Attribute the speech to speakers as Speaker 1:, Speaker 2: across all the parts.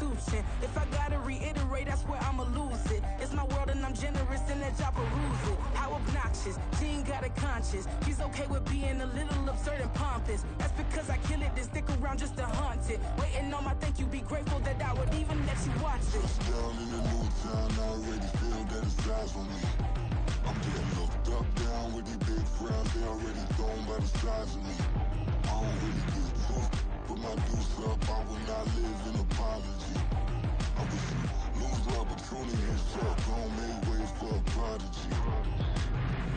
Speaker 1: constitution. If I gotta reiterate, that's where I'ma lose it. It's my world and I'm generous and that job peruse it. How obnoxious, she ain't got a conscience. She's okay with being a little absurd and pompous. That's because I kill it, then stick around just to haunt it. Waiting on my thank you, be grateful that I would even let you watch it.
Speaker 2: Down in the new town, I already feel that it's eyes on me. I'm getting looked up, down with these big frowns, they already thrown by the size of me. I don't really give a fuck, put my deuce up, I will not live in apology. I wish you lose the opportunity and suck, gon' make way for a prodigy.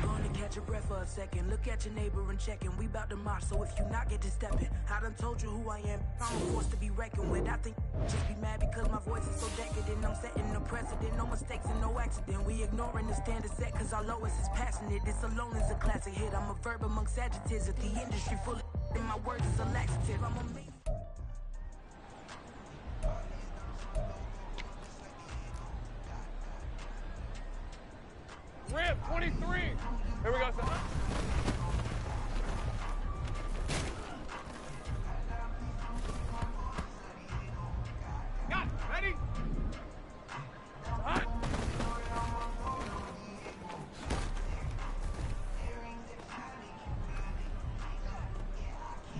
Speaker 1: Gonna catch your breath for a second, look at your neighbor and checkin'. We bout to march, so if you not get to steppin', I done told you who I am, I'm a force to be reckoned with. I think just be mad because my voice is so decadent. I'm setting the precedent, no mistakes and no accident. We ignoring the standard set cause our lowest is passionate. This alone is a classic hit, I'm a verb amongst adjectives. If the industry full of and my words is a laxative, I'm amazing.
Speaker 3: Rip, 23. Here we go, son. Got it. Ready? Hot.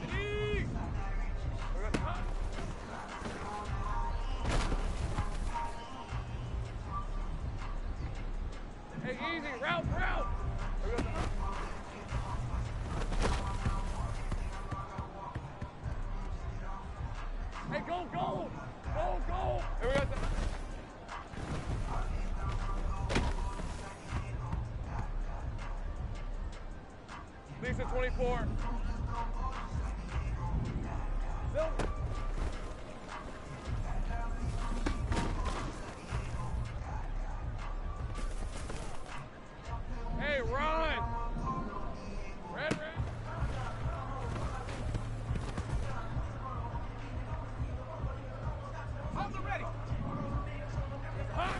Speaker 3: Ready. Here we go, hot. Hey, easy, route. Here we go. Hey, go. Here we go. Lisa, 24. Silver. Hey, Ron! Red. Hold the ready. It's hot.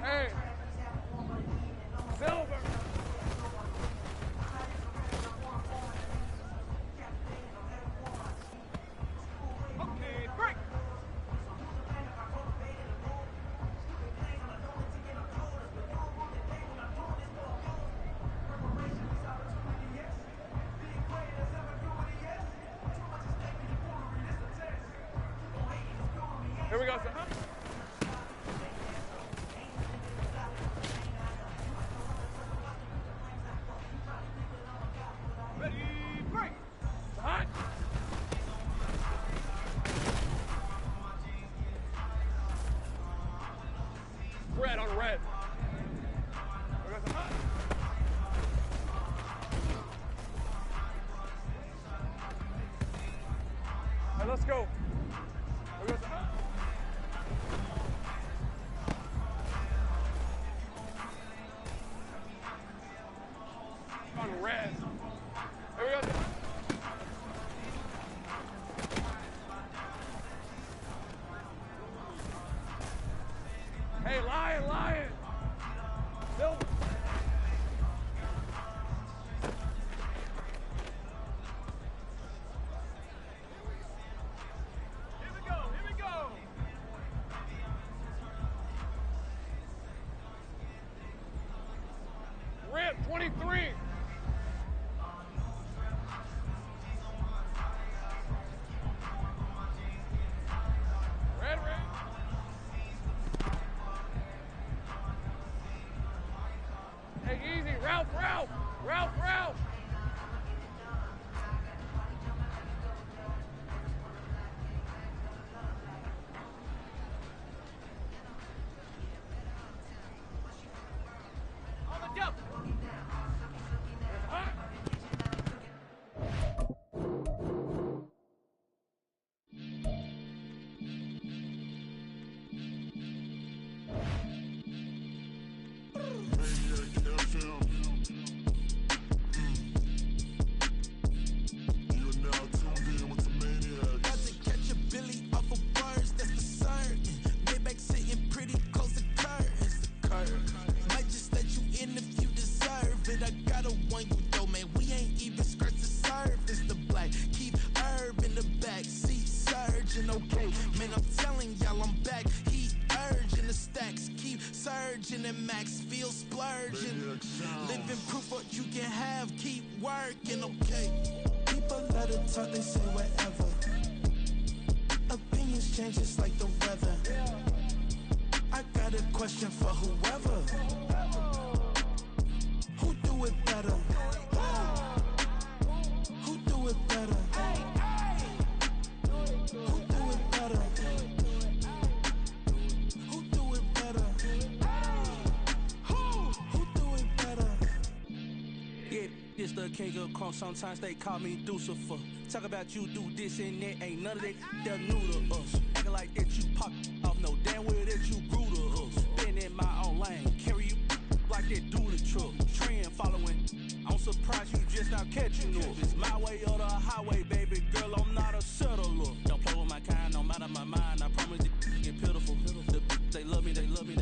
Speaker 3: Hey. Silver. Okay, break. Here we go, sir. Ready, break. Hot. Red on red. Here goes the hot. All right, let's go. Here goes the hot. On red. Here we go. Hey, lion. Silver. Here we go. Rip, 23. Red. Hey, easy, Ralph. On the jump. Hot.
Speaker 2: Maniac FM.
Speaker 4: and max feel splurging. Living proof what you can have, keep working, okay. People let it talk, they say whatever. Opinions change just like the weather. I got a question for whoever. Who do it better? Who do it better? Who do it better? Who do it better? Who do it better?
Speaker 5: Yeah, it's the king of crunk. Sometimes they call me Duuuuuuval. Talk about you do this and that. Ain't none of that. They're new to us. Acting like that you pop off. No damn well that you grew to us. Been in my own lane. Carry you like that do the truck. Trend following. I'm surprised you just not catching up. It's my way or the highway, baby girl. I'm not a settler. Don't play with my kind, no matter my mind. I promise it get pitiful. They love me, they love me,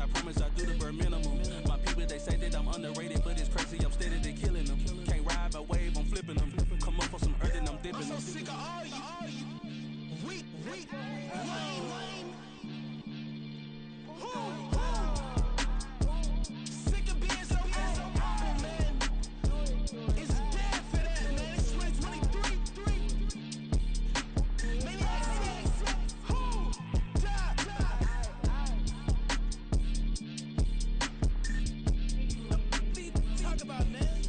Speaker 5: I promise I do the bare minimum. My people, they say that I'm underrated, but it's crazy, I'm steady, they killing them. Can't ride my wave, I'm flipping them. Come up for some earth and I'm dipping them.
Speaker 4: I'm so sick of all you weak, lame. Sick of being so humble, man. It's dead for that, man. It's 2023. Many who die. Talk about, man.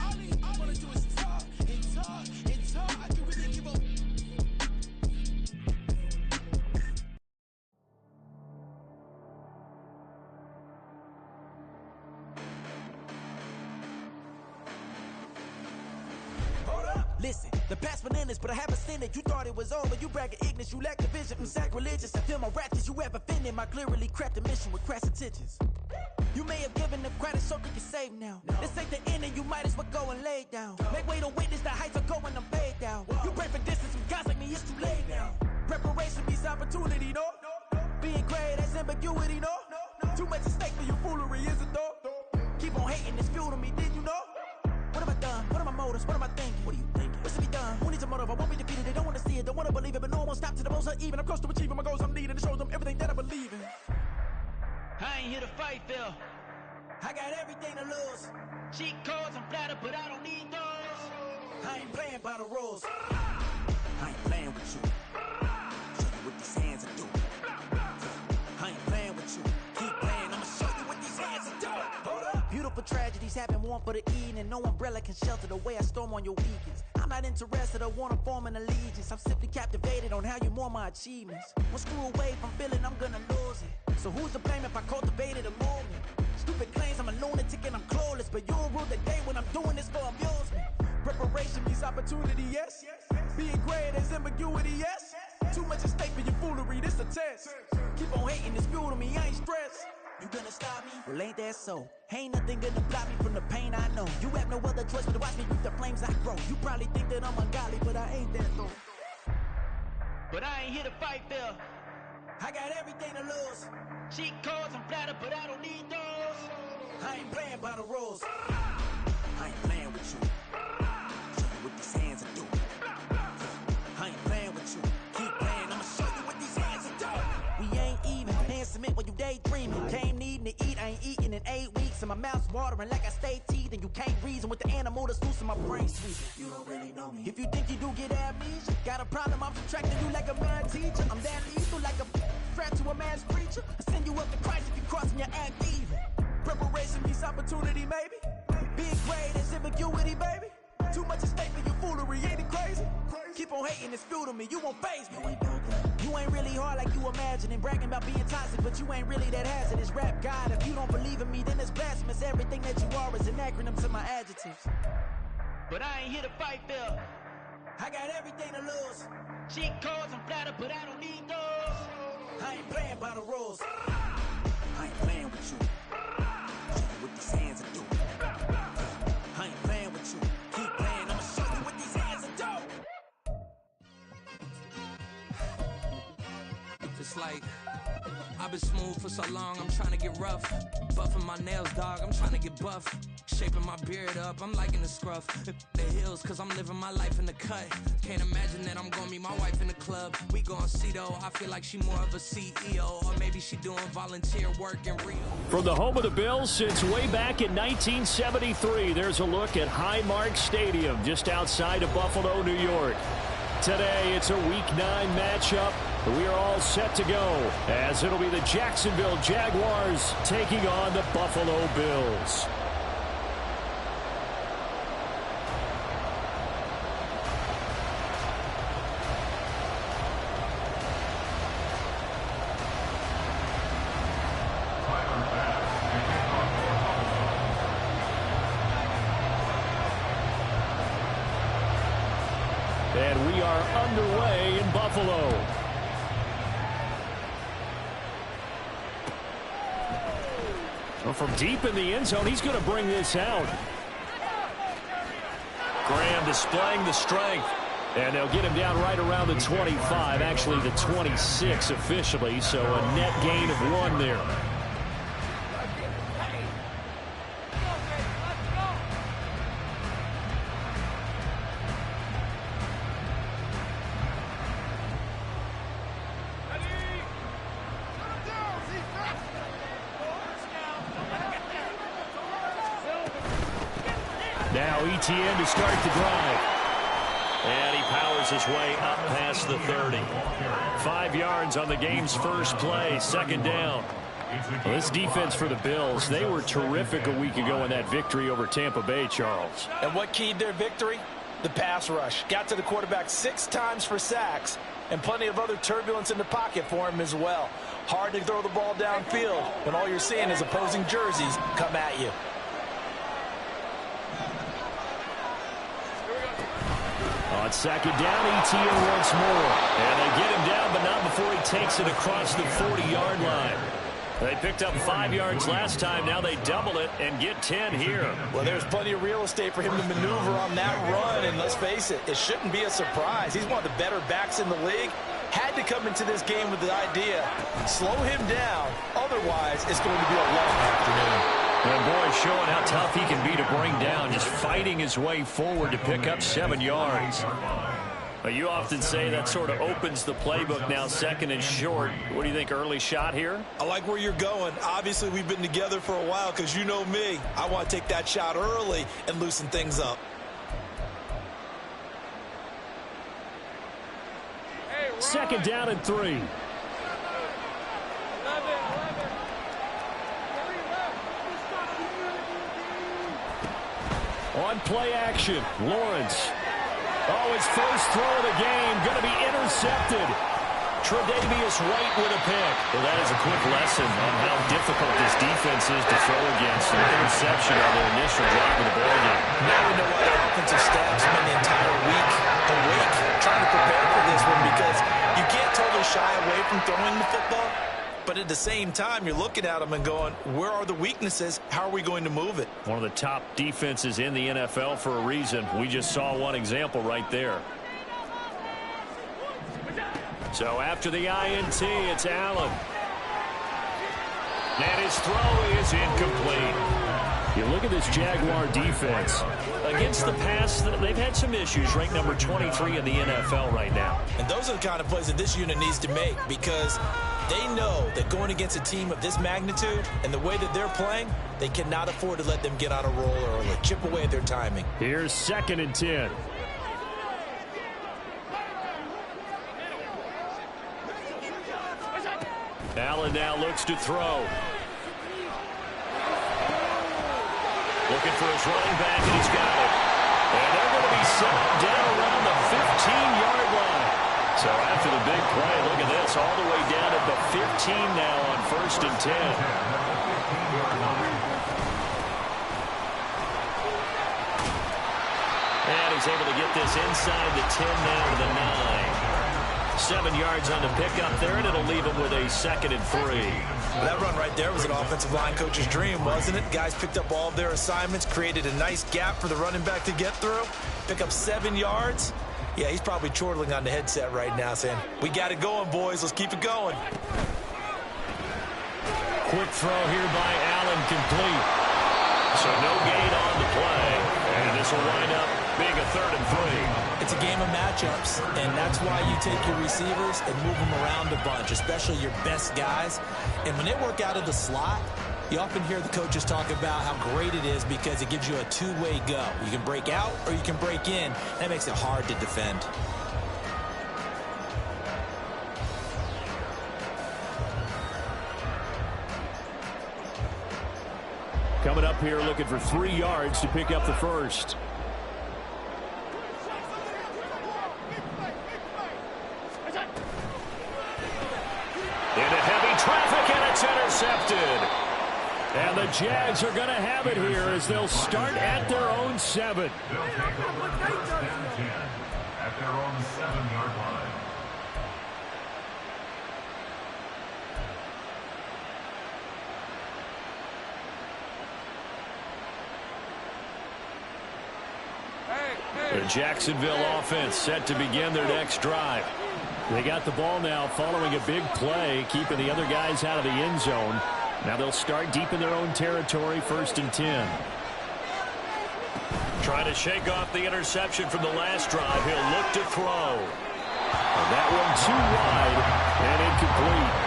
Speaker 4: All I wanna do is talk and talk and talk. I can really give up.
Speaker 1: Listen, the past bananas, but I haven't seen it. You thought it was over, you bragging ignorance, you lack the vision. I'm sacrilegious, I feel my wrath, you have offended my clearly crafted mission with crass intentions. You may have given the credit so you can save now. This ain't the end and you might as well go and lay down. Make way to witness the heights are going, I'm paid down. You pray for distance with guys like me, it's too late now. Preparation means opportunity, no? Being great, that's ambiguity, no? Too much at stake for your foolery, is it though? Keep on hating, it's fuel to me, did you know? What have I done? What are my motives? What am I thinking? What are you thinking? What's to be done? Who needs a motive? I won't be defeated. They don't want to see it, don't want to believe it, but no one won't stop to the most even. I'm close to achieving my goals. I'm needing to show them everything that I believe in.
Speaker 6: I ain't here to fight, Phil.
Speaker 1: I got everything to lose.
Speaker 6: Cheat codes, I'm flattered, but I don't need those.
Speaker 1: I ain't playing by the rules. I ain't playing with you. Show you what these hands are doing. I ain't playing with you. Keep playing, I'ma show you what these hands are doing. Hold up. Beautiful tragedies happen, one for the eating, and no umbrella can shelter the way I storm on your weekends. I'm not interested, I wanna form an allegiance. I'm simply captivated on how you mourn my achievements. One screw away from feeling I'm gonna lose it. So who's to blame if I cultivated a movement? Stupid claims I'm a lunatic and I'm clueless, but you'll rule the day when I'm doing this for amusement. Preparation means opportunity, yes. Being great as ambiguity, yes. Too much at stake for your foolery, this a test. Keep on hating, it's fuel to me, I ain't stressed. You gonna stop me? Well, ain't that so? Ain't nothing gonna block me from the pain I know. You have no other choice but to watch me reap the flames I grow. You probably think that I'm ungodly, but I ain't that though.
Speaker 6: But I ain't here to fight, Phil.
Speaker 1: I got everything to lose.
Speaker 6: Cheat codes, I'm flattered, but I don't need those.
Speaker 1: I ain't playing by the rules. I ain't playing with you. Show you what these hands are doing. I ain't playing with you. Keep playing, I'ma show you what these hands are doing. We ain't even. Hands cement when you daydreaming. Came needing to eat, I ain't eating in 8 weeks. And my mouth's watering like I stay teething. You can't reason with the animal that's loose in my brain sweeping. You don't really know me. If you think you do get amnesia, got a problem, I'm subtracting you like a mad teacher. I'm that lethal like a threat to a man's preacher. I send you up to Christ if you crossing your act evil. Preparation means opportunity, maybe. Being great is ambiguity, baby. Too much at stake for your foolery, ain't it crazy? Keep on hating, it's fuel to me, you won't faze me. You ain't really hard like you imagine and bragging about being toxic, but you ain't really that hazardous. Rap God, if you don't believe in me, then it's blasphemous. Everything that you are is an acronym to my adjectives.
Speaker 6: But I ain't here to fight, Phil.
Speaker 1: I got everything to lose.
Speaker 6: Cheat codes, I'm flattered, but I don't need those.
Speaker 1: I ain't playing by the rules. I ain't playing with you. Show you what these hands are doing. I ain't playing with you. Keep playing, I'ma show you what these hands are doing.
Speaker 5: Just like
Speaker 7: I've been smooth for so long, I'm trying to get rough. Buffing my nails, dog, I'm trying to get buff. Shaping my beard up, I'm liking the scruff. The hills, cause I'm living my life in the cut. Can't imagine that I'm gonna meet my wife in the club. We gon' see though, I feel like she more of a CEO. Or maybe she doing volunteer work in Rio.
Speaker 8: From the home of the Bills since way back in 1973, there's a look at Highmark Stadium just outside of Buffalo, New York. Today, it's a Week 9 matchup. We are all set to go, as it'll be the Jacksonville Jaguars taking on the Buffalo Bills. And we are underway in Buffalo. Well, from deep in the end zone, he's going to bring this out. Graham displaying the strength. And they'll get him down right around the 25, actually the 26 officially, so a net gain of 1 there. Now ETN to start the drive. And he powers his way up past the 30. 5 yards on the game's first play, second down. Well, this defense for the Bills, they were terrific a week ago in that victory over Tampa Bay, Charles.
Speaker 9: And what keyed their victory? The pass rush. Got to the quarterback 6 times for sacks, and plenty of other turbulence in the pocket for him as well. Hard to throw the ball downfield when all you're seeing is opposing jerseys come at you.
Speaker 8: On second down, ETN once more. And they get him down, but not before he takes it across the 40-yard line. They picked up 5 yards last time. Now they double it and get 10 here.
Speaker 9: Well, there's plenty of real estate for him to maneuver on that run. And let's face it, it shouldn't be a surprise. He's one of the better backs in the league. Had to come into this game with the idea, slow him down. Otherwise, it's going to be a long afternoon.
Speaker 8: And boy, showing how tough he can be to bring down, just fighting his way forward to pick up 7 yards. But you often say that sort of opens the playbook now, second and short. What do you think, early shot here?
Speaker 9: I like where you're going. Obviously, we've been together for a while because you know me. I want to take that shot early and loosen things up.
Speaker 8: Second down and 3. On play action, Lawrence. Oh, his first throw of the game going to be intercepted. Tre'Davious White with a pick. Well, that is a quick lesson on how difficult this defense is to throw against. An interception on their initial drive of the ball game.
Speaker 9: Now we know why their offensive staff spent the entire week awake trying to prepare for this one, because you can't totally shy away from throwing the football. But at the same time, you're looking at them and going, where are the weaknesses? How are we going to move it?
Speaker 8: One of the top defenses in the NFL for a reason. We just saw one example right there. So after the INT, it's Allen. And his throw is incomplete. You look at this Jaguar defense. Against the pass, they've had some issues. Ranked number 23 in the NFL right now.
Speaker 9: And those are the kind of plays that this unit needs to make, because they know that going against a team of this magnitude and the way that they're playing, they cannot afford to let them get on a roll early. Chip away at their timing.
Speaker 8: Here's second and 10. Allen now looks to throw. Looking for his running back, and he's got it. And they're going to be set down around the 15-yard line. So after the big play, look at this, all the way down at the 15 now on 1st and 10. And he's able to get this inside the 10 now to the 9. 7 yards on the pickup there, and it'll leave him with a 2nd and 3.
Speaker 9: That run right there was an offensive line coach's dream, wasn't it? Guys picked up all of their assignments, created a nice gap for the running back to get through, pick up 7 yards. Yeah, he's probably chortling on the headset right now saying, we got it going, boys. Let's keep it going.
Speaker 8: quick throw here by Allen, complete. So no gain on the play, and this will wind up being a 3rd and 3.
Speaker 9: It's a game of matchups, and that's why you take your receivers and move them around a bunch, especially your best guys. And when they work out of the slot, you often hear the coaches talk about how great it is because it gives you a two-way go. You can break out or you can break in. That makes it hard to defend.
Speaker 8: Coming up here looking for 3 yards to pick up the first. Into heavy traffic, and it's intercepted. And the Jags are going to have it here as they'll start at their own 7.
Speaker 10: They'll take over 1st down and 10 at their own 7-yard line.
Speaker 8: The Jacksonville offense set to begin their next drive. They got the ball now following a big play, keeping the other guys out of the end zone. Now they'll start deep in their own territory, 1st and 10. Trying to shake off the interception from the last drive. He'll look to throw. And that one too wide and incomplete.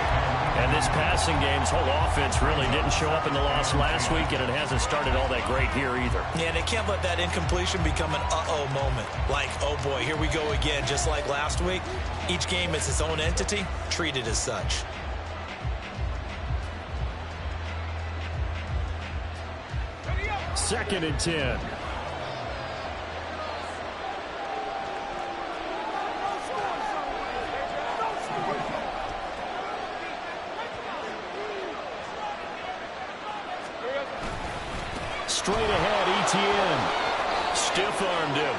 Speaker 8: And this passing game's whole offense really didn't show up in the loss last week, and it hasn't started all that great here either.
Speaker 9: Yeah, they can't let that incompletion become an uh-oh moment. Like, oh boy, here we go again, just like last week. Each game is its own entity, treated as such.
Speaker 8: Second and 10. Straight ahead, ETN. Stiff-armed him.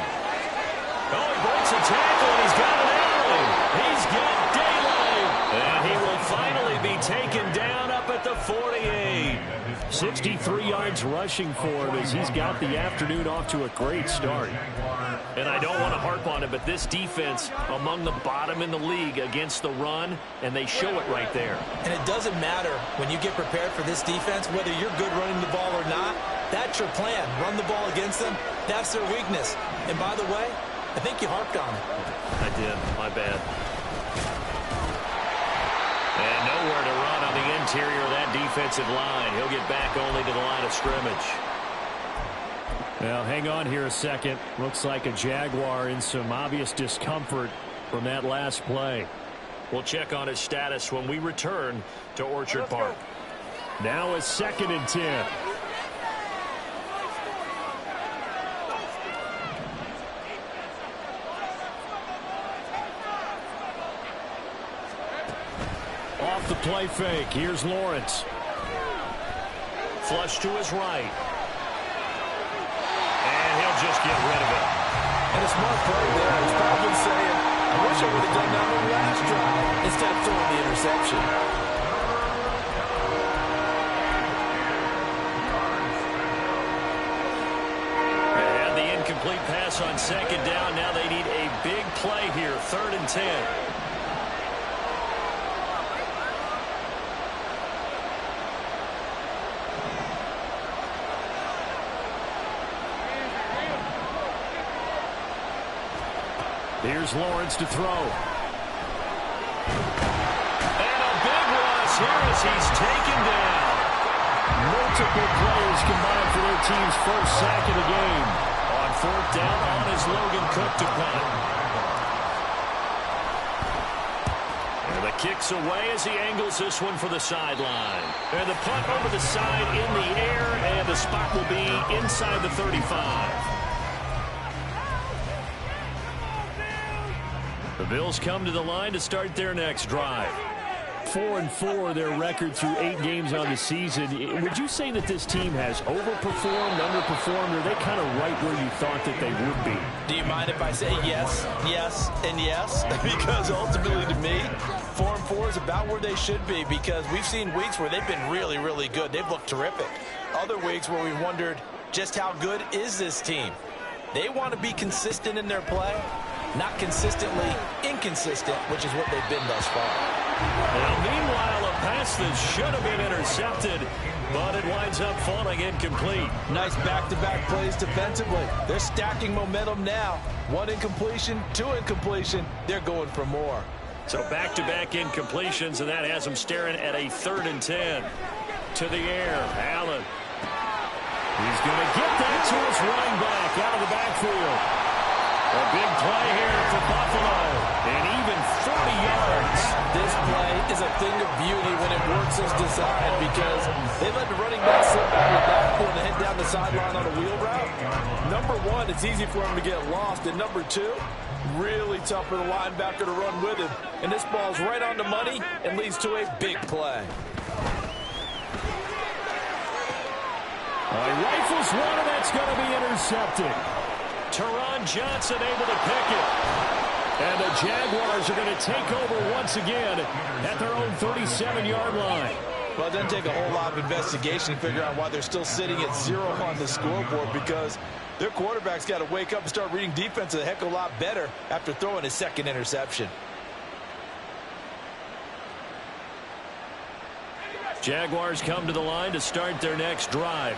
Speaker 8: Oh, he breaks a tackle, and he's got an alley. He's got daylight. And he will finally be taken down up at the 48. 63 yards rushing for him as he's got the afternoon off to a great start. And I don't want to harp on it, but this defense among the bottom in the league against the run, and they show it right there.
Speaker 9: And it doesn't matter when you get prepared for this defense, whether you're good running the ball or not. That's your plan. Run the ball against them. That's their weakness. And by the way, I think you harped on it.
Speaker 8: I did. My bad. And nowhere to run on the interior of that defensive line. He'll get back only to the line of scrimmage. Now, hang on here a second. Looks like a Jaguar in some obvious discomfort from that last play. We'll check on his status when we return to Orchard Park. Now it's 2nd and 10. Off the play fake. Here's Lawrence. Flush to his right. And he'll just get rid of it.
Speaker 9: And a smart play there. He's probably saying, I wish I would have done that on the last drive instead of throwing the interception.
Speaker 8: They had the incomplete pass on 2nd down. Now they need a big play here. 3rd and 10. Here's Lawrence to throw. And a big rush here as he's taken down. Multiple players combined for their team's first sack of the game. On 4th down, on is Logan Cook to punt. And the kick's away as he angles this one for the sideline. And the punt over the side in the air, and the spot will be inside the 35. The Bills come to the line to start their next drive. 4-4 their record through 8 games on the season. Would you say that this team has overperformed, underperformed, or are they kind of right where you thought that they would be?
Speaker 9: Do you mind if I say yes, yes, and yes? Because ultimately to me, 4-4 is about where they should be, because we've seen weeks where they've been really, really good. They've looked terrific. Other weeks where we've wondered just how good is this team. They want to be consistent in their play. Not consistently inconsistent, which is what they've been thus far.
Speaker 8: Now, meanwhile, a pass that should have been intercepted, but it winds up falling incomplete.
Speaker 9: Nice back-to-back plays defensively. They're stacking momentum now. 1 incompletion, 2 incompletion. They're going for more.
Speaker 8: So back-to-back incompletions, and that has them staring at a 3rd and 10. To the air, Allen. He's going to get that to his running back out of the backfield. A big play here for Buffalo, and even 40 yards.
Speaker 9: This play is a thing of beauty when it works as designed because they let the running back slip out of the backfield and head down the sideline on a wheel route. Number 1, it's easy for him to get lost, and number 2, really tough for the linebacker to run with him. And this ball's right on the money and leads to a big play.
Speaker 8: Rifles one, and that's going to be intercepted. Teron Johnson able to pick it. And the Jaguars are going to take over once again at their own 37-yard line.
Speaker 9: Well, it doesn't take a whole lot of investigation to figure out why they're still sitting at 0 on the scoreboard, because their quarterback's got to wake up and start reading defense a heck of a lot better after throwing his 2nd interception.
Speaker 8: Jaguars come to the line to start their next drive.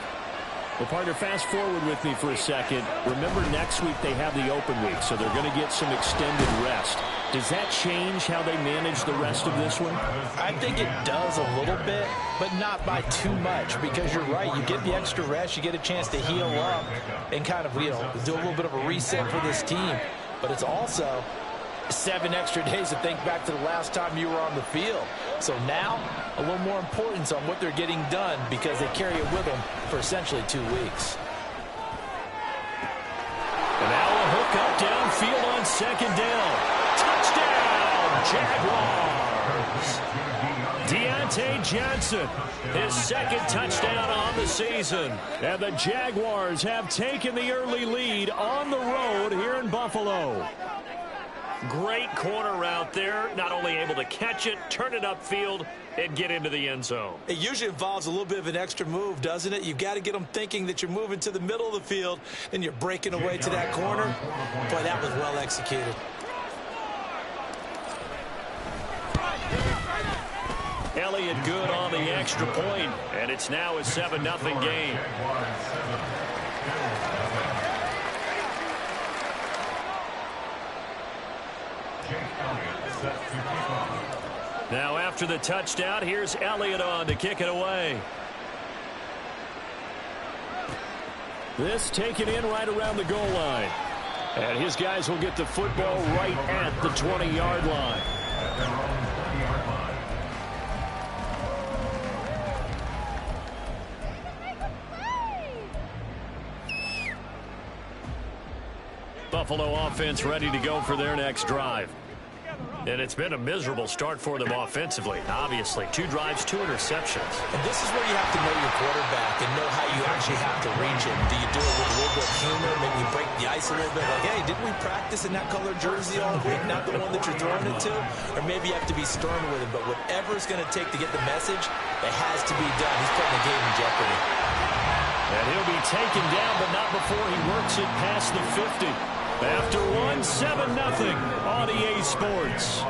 Speaker 8: Well, partner, fast forward with me for a second. Remember, next week they have the open week, so they're going to get some extended rest. Does that change how they manage the rest of this one?
Speaker 9: I think it does a little bit, but not by too much, because you're right. You get the extra rest, you get a chance to heal up and kind of, do a little bit of a reset for this team. But it's also 7 extra days to think back to the last time you were on the field. So now, a little more importance on what they're getting done because they carry it with them for essentially 2 weeks.
Speaker 8: And now a hook up downfield on 2nd down. Touchdown, Jaguars! Deontay Johnson, his 2nd touchdown on the season. And the Jaguars have taken the early lead on the road here in Buffalo. Great corner route there. Not only able to catch it, turn it upfield, and get into the end zone.
Speaker 9: It usually involves a little bit of an extra move, doesn't it? You've got to get them thinking that you're moving to the middle of the field, and you're breaking away to that corner. Boy, that was well executed.
Speaker 8: Elliott good on the extra point, and it's now a 7-0 game. Now after the touchdown, here's Elliott on to kick it away. This taken in right around the goal line. And his guys will get the football right at the 20-yard line. Buffalo offense ready to go for their next drive. And it's been a miserable start for them offensively. Obviously, 2 drives, 2 interceptions.
Speaker 9: And this is where you have to know your quarterback and know how you actually have to reach him. Do you do it with a little bit of humor? Maybe you break the ice a little bit. Like, hey, didn't we practice in that colored jersey all week? Not the one that you're throwing it to? Or maybe you have to be stern with him. But whatever it's going to take to get the message, it has to be done. He's putting the game in jeopardy.
Speaker 8: And he'll be taken down, but not before he works it past the 50. After 7-0 on EA Sports.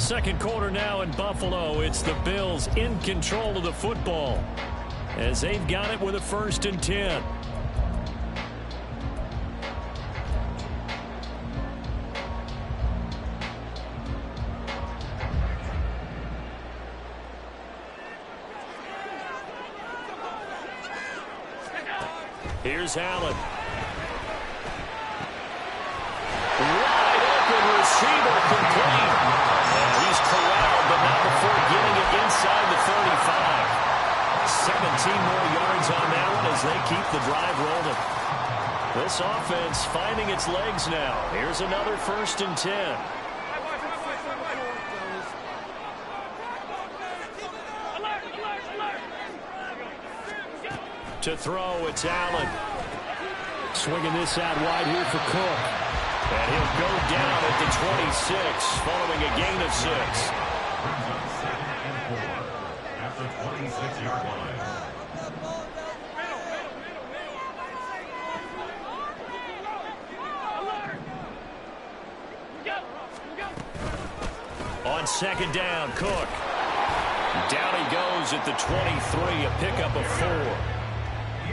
Speaker 8: Second quarter now in Buffalo. It's the Bills in control of the football as they've got it with a 1st and 10. Here's Allen. Wide open receiver complete. And he's corralled, but not before getting it inside the 35. 17 more yards on that one as they keep the drive rolling. This offense finding its legs now. Here's another 1st and 10. To throw, it's Allen. Swinging this out wide here for Cook. And he'll go down at the 26, following a gain of 6.
Speaker 10: Brings up 2nd and 4 at the 26-yard line.
Speaker 8: on second down. Cook. Down he goes at the 23, a pickup of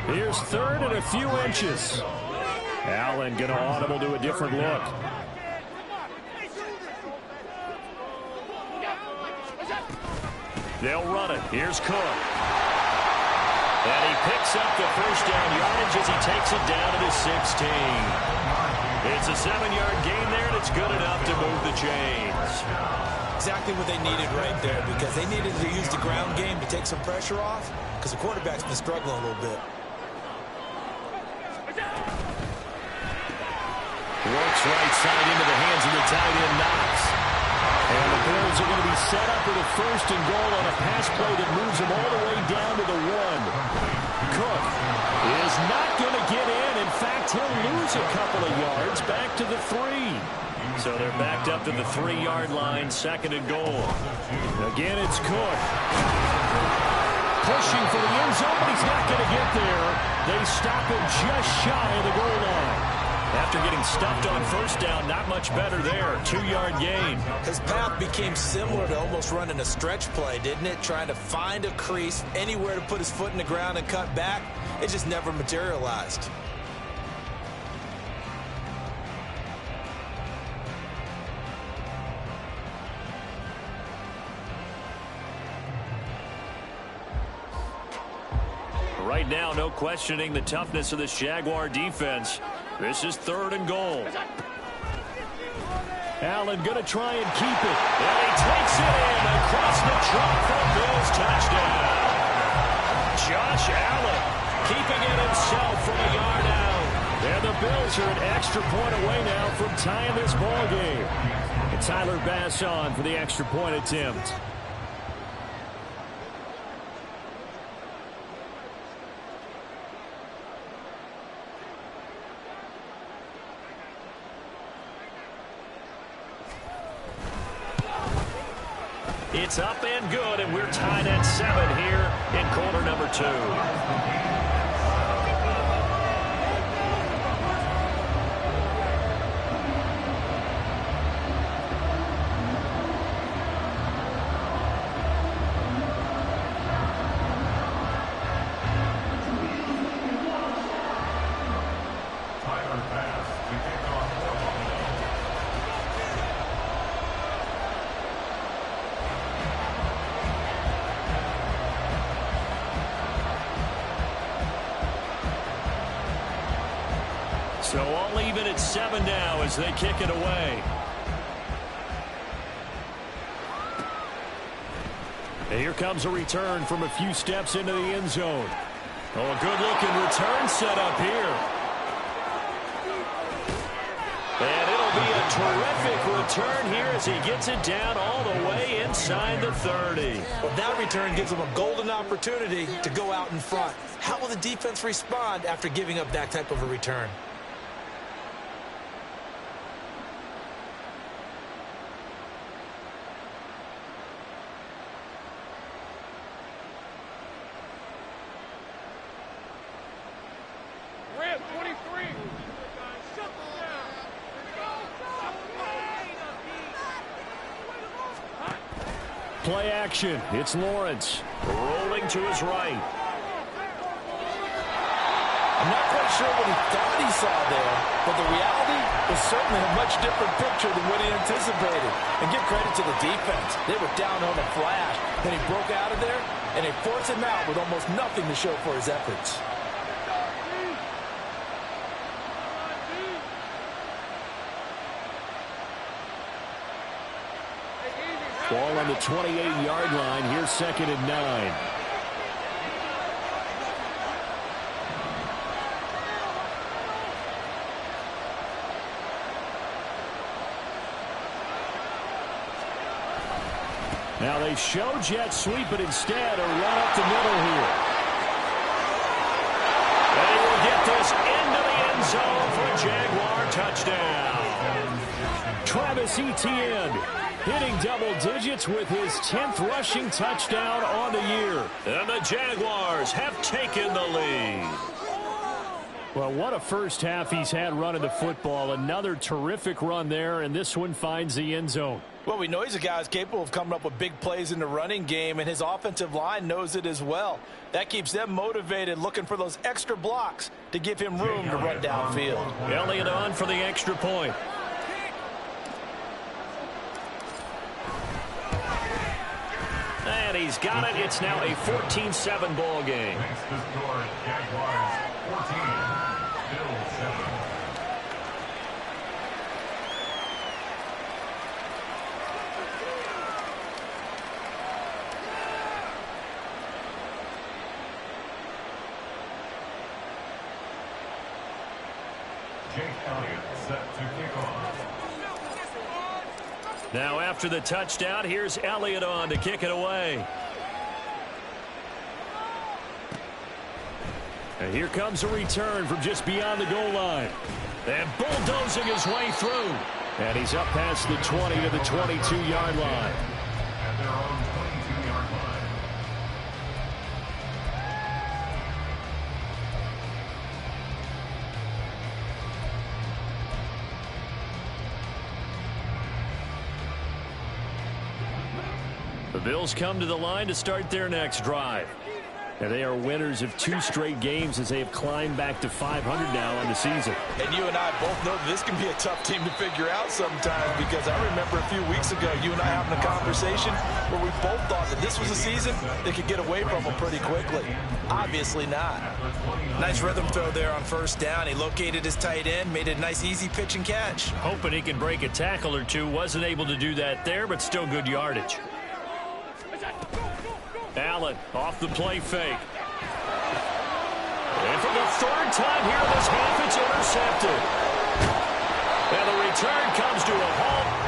Speaker 8: 4. Here's third and a few inches. Allen going to audible to a different look. They'll run it. Here's Cook. And he picks up the first down yardage as he takes it down to the 16. It's a 7-yard gain there, and it's good enough to move the chains.
Speaker 9: Exactly what they needed right there, because they needed to use the ground game to take some pressure off, because the quarterback's been struggling a little bit.
Speaker 8: Works right side into the hands of the tight end, Knox. And the Bills are going to be set up with a first and goal on a pass play that moves them all the way down to the 1. Cook is not going to get in. In fact, he'll lose a couple of yards back to the 3. So they're backed up to the 3-yard line, second and goal. Again, it's Cook. Pushing for the end zone, but he's not going to get there. They stop him just shy of the goal line. After getting stuffed on first down, not much better there. 2-yard gain.
Speaker 9: His path became similar to almost running a stretch play, didn't it? Trying to find a crease, anywhere to put his foot in the ground and cut back. It just never materialized.
Speaker 8: Right now, no questioning the toughness of this Jaguar defense. This is third and goal. Allen going to try and keep it. And he takes it in across the trunk for a Bills touchdown. Josh Allen keeping it himself from a yard out. And the Bills are an extra point away now from tying this ball game. And Tyler Bass on for the extra point attempt. It's up and good, and we're tied at 7 here in quarter number 2. So all even at 7 now as they kick it away. And here comes a return from a few steps into the end zone. Oh, a good-looking return set up here. And it'll be a terrific return here as he gets it down all the way inside the 30.
Speaker 9: Well, that return gives them a golden opportunity to go out in front. How will the defense respond after giving up that type of a return?
Speaker 8: Play action. It's Lawrence rolling to his right.
Speaker 9: I'm not quite sure what he thought he saw there, but the reality was certainly a much different picture than what he anticipated. And give credit to the defense. They were down on a flash, and he broke out of there, and they forced him out with almost nothing to show for his efforts.
Speaker 8: Ball on the 28-yard line. Here's second and 9. Now they show jet sweep, but instead a run up the middle here. They will get this into the end zone for a Jaguar touchdown. Travis Etienne hitting double digits with his 10th rushing touchdown on the year. And the Jaguars have taken the lead. Well, what a first half he's had running the football. Another terrific run there, and this one finds the end zone.
Speaker 9: Well, we know he's a guy who's capable of coming up with big plays in the running game, and his offensive line knows it as well. That keeps them motivated, looking for those extra blocks to give him room to run downfield.
Speaker 8: Elliott on for the extra point. And he's got it. It's now a 14-7 ball game.
Speaker 10: Makes the score Jaguars 14, Bills 7. Jake Elliott set to kick off.
Speaker 8: Now after the touchdown, here's Elliott on to kick it away. And here comes a return from just beyond the goal line. And bulldozing his way through. And he's up past the 20 to the 22-yard line.
Speaker 10: At their own 22-yard line.
Speaker 8: The Bills come to the line to start their next drive. And they are winners of 2 straight games as they have climbed back to 500 now on the season.
Speaker 9: And you and I both know that this can be a tough team to figure out sometimes, because I remember a few weeks ago you and I having a conversation where we both thought that this was a season that could get away from them pretty quickly. Obviously not. Nice rhythm throw there on first down. He located his tight end, made a nice easy pitch and catch.
Speaker 8: Hoping he can break a tackle or two. Wasn't able to do that there, but still good yardage. Allen off the play fake. And for the third time here this half, it's intercepted. And the return comes to a halt.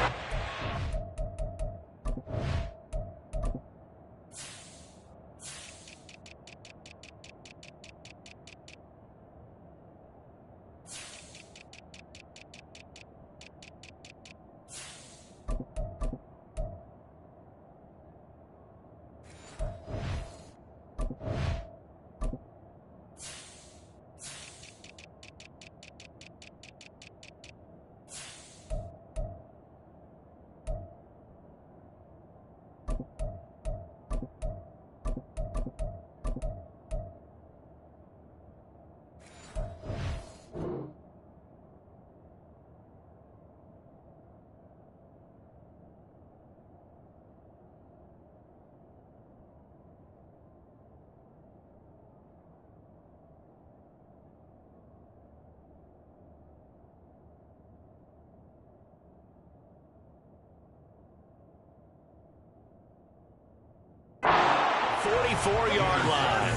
Speaker 8: Yard line.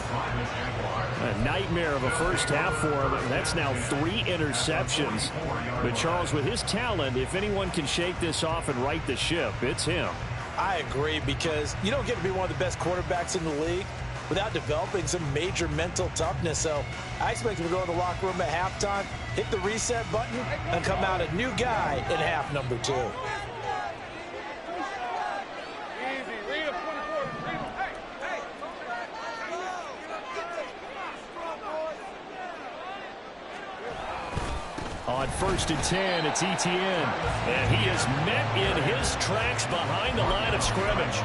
Speaker 8: A nightmare of a first half for him, and that's now 3 interceptions. But Charles, with his talent, if anyone can shake this off and right the ship, it's him.
Speaker 9: I agree, because you don't get to be one of the best quarterbacks in the league without developing some major mental toughness. So I expect him to go to the locker room at halftime, hit the reset button, and come out a new guy in half number 2.
Speaker 8: On 1st and 10, it's Etienne. And he is met in his tracks behind the line of scrimmage.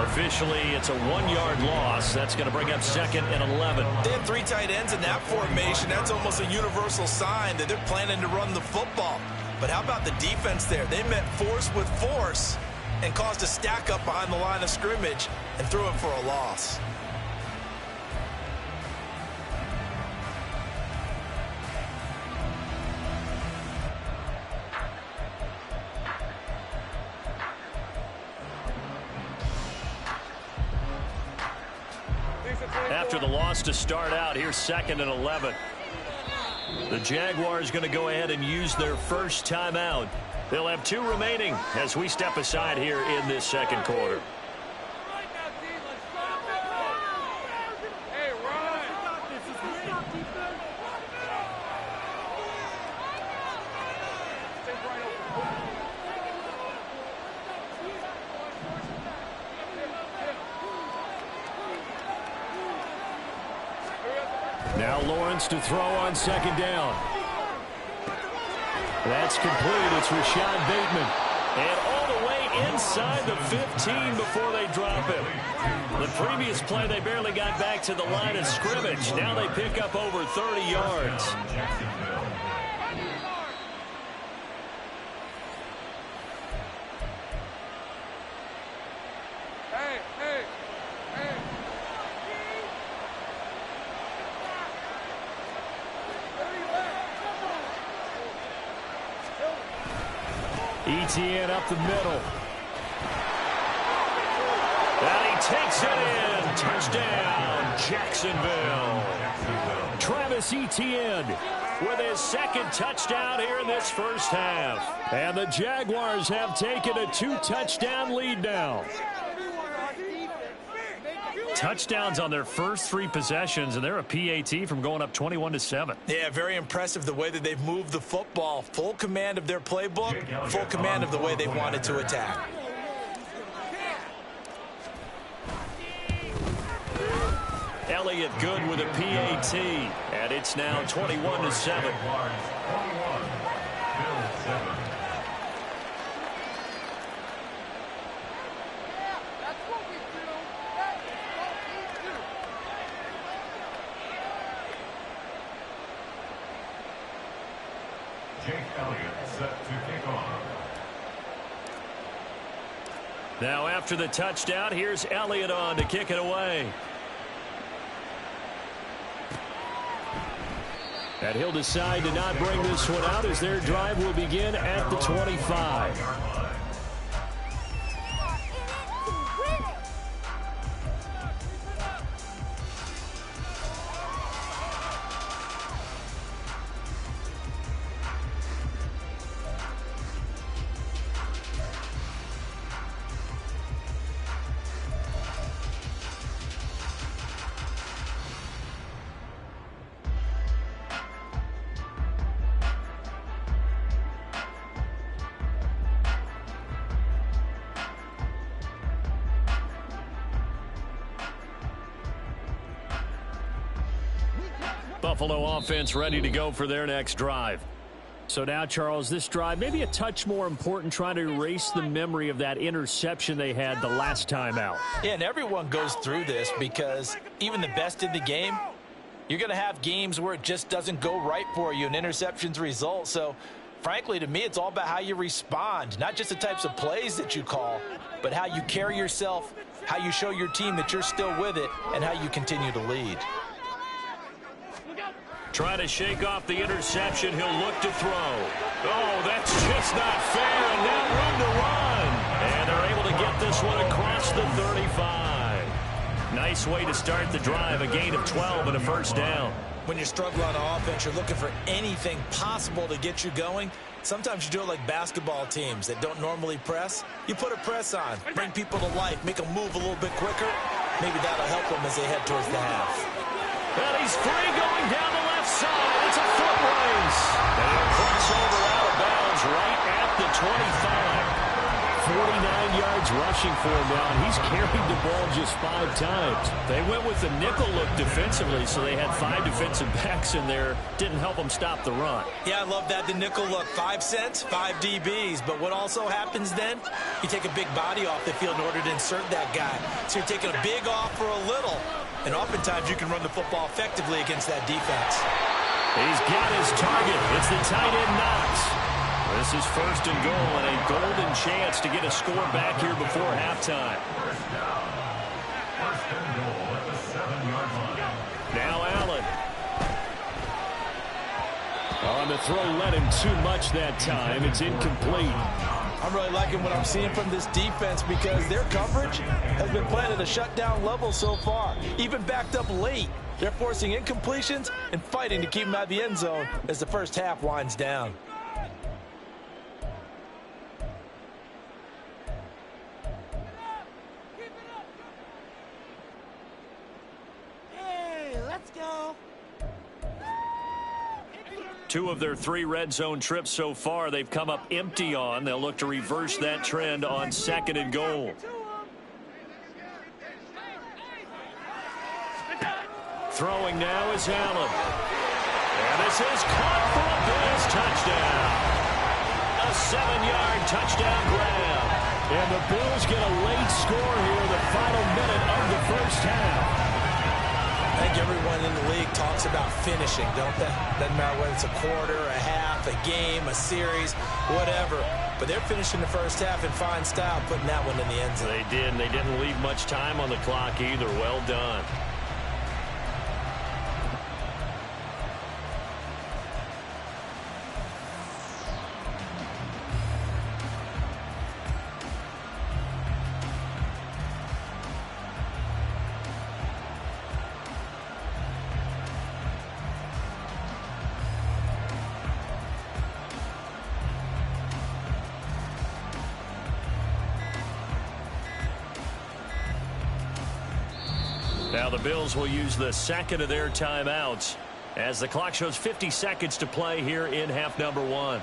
Speaker 8: Officially, it's a 1-yard loss. That's going to bring up 2nd and 11.
Speaker 9: They have 3 tight ends in that formation. That's almost a universal sign that they're planning to run the football. But how about the defense there? They met force with force and caused a stack up behind the line of scrimmage and threw it for a loss.
Speaker 8: After the loss to start out, here's 2nd and 11. The Jaguars going to go ahead and use their first timeout. They'll have 2 remaining as we step aside here in this second quarter. Now Lawrence to throw on 2nd down. That's complete. It's Rashad Bateman. And all the way inside the 15 before they drop him. The previous play, they barely got back to the line of scrimmage. Now they pick up over 30 yards. Etienne up the middle. And he takes it in. Touchdown, Jacksonville. Travis Etienne with his second touchdown here in this first half. And the Jaguars have taken a 2-touchdown lead now. Touchdowns on their first 3 possessions, and they're a PAT from going up 21-7.
Speaker 9: Yeah, very impressive the way that they've moved the football. Full command of their playbook, full command of the way they wanted to attack.
Speaker 8: Elliott good with a PAT, and it's now 21-7. Now after the touchdown, here's Elliott on to kick it away. And he'll decide to not bring this one out as their drive will begin at the 25. Buffalo offense ready to go for their next drive. So now, Charles, this drive maybe a touch more important, trying to erase the memory of that interception they had the last time out.
Speaker 9: Yeah, and everyone goes through this because even the best in the game, you're going to have games where it just doesn't go right for you and interceptions result. So, frankly, to me, it's all about how you respond, not just the types of plays that you call, but how you carry yourself, how you show your team that you're still with it, and how you continue to lead.
Speaker 8: Trying to shake off the interception. He'll look to throw. Oh, that's just not fair. And now room to run. And they're able to get this one across the 35. Nice way to start the drive. A gain of 12 and a first down.
Speaker 9: When you struggle on offense, you're looking for anything possible to get you going. Sometimes you do it like basketball teams that don't normally press. You put a press on, bring people to life, make them move a little bit quicker. Maybe that'll help them as they head towards the half.
Speaker 8: Well, he's free going down the left side. It's a foot race. And he'll cross over out of bounds right at the 25. 49 yards rushing for him now, and he's carried the ball just 5 times. They went with the nickel look defensively, so they had 5 defensive backs in there. Didn't help them stop the run.
Speaker 9: Yeah, I love that, the nickel look. 5 cents, 5 DBs. But what also happens then, you take a big body off the field in order to insert that guy. So you're taking a big off for a little. And oftentimes you can run the football effectively against that defense.
Speaker 8: He's got his target. It's the tight end Knox. This is first and goal and a golden chance to get a score back here before halftime.
Speaker 10: First and goal at the 7-yard line.
Speaker 8: Now Allen. On the throw, led him too much that time. It's incomplete.
Speaker 9: I'm really liking what I'm seeing from this defense because their coverage has been playing at a shutdown level so far. Even backed up late, they're forcing incompletions and fighting to keep them out of the end zone as the first half winds down.
Speaker 6: Hey, let's go.
Speaker 8: 2 of their 3 red zone trips so far, they've come up empty on. They'll look to reverse that trend on second and goal. Throwing now is Allen. And this is caught for a Bills touchdown. A 7-yard touchdown grab. And the Bills get a late score here in the final minute of the first half.
Speaker 9: I think everyone in the league talks about finishing, don't they? Doesn't matter whether it's a quarter, a half, a game, a series, whatever. But they're finishing the first half in fine style, putting that one in the end zone.
Speaker 8: They did, and they didn't leave much time on the clock either. Well done. Now the Bills will use the second of their timeouts as the clock shows 50 seconds to play here in half number 1.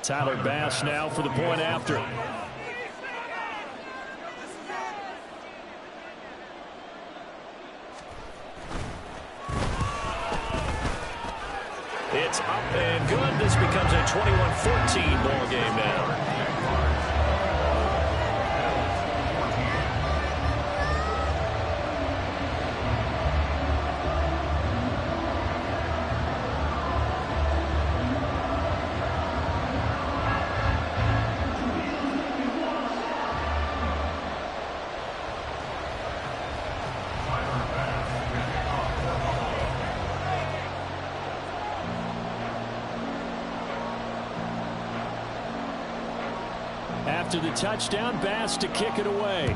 Speaker 8: Tyler Bass now for the point after. It's up and good. This becomes a 21-14 ball game now. After the touchdown, Bass to kick it away.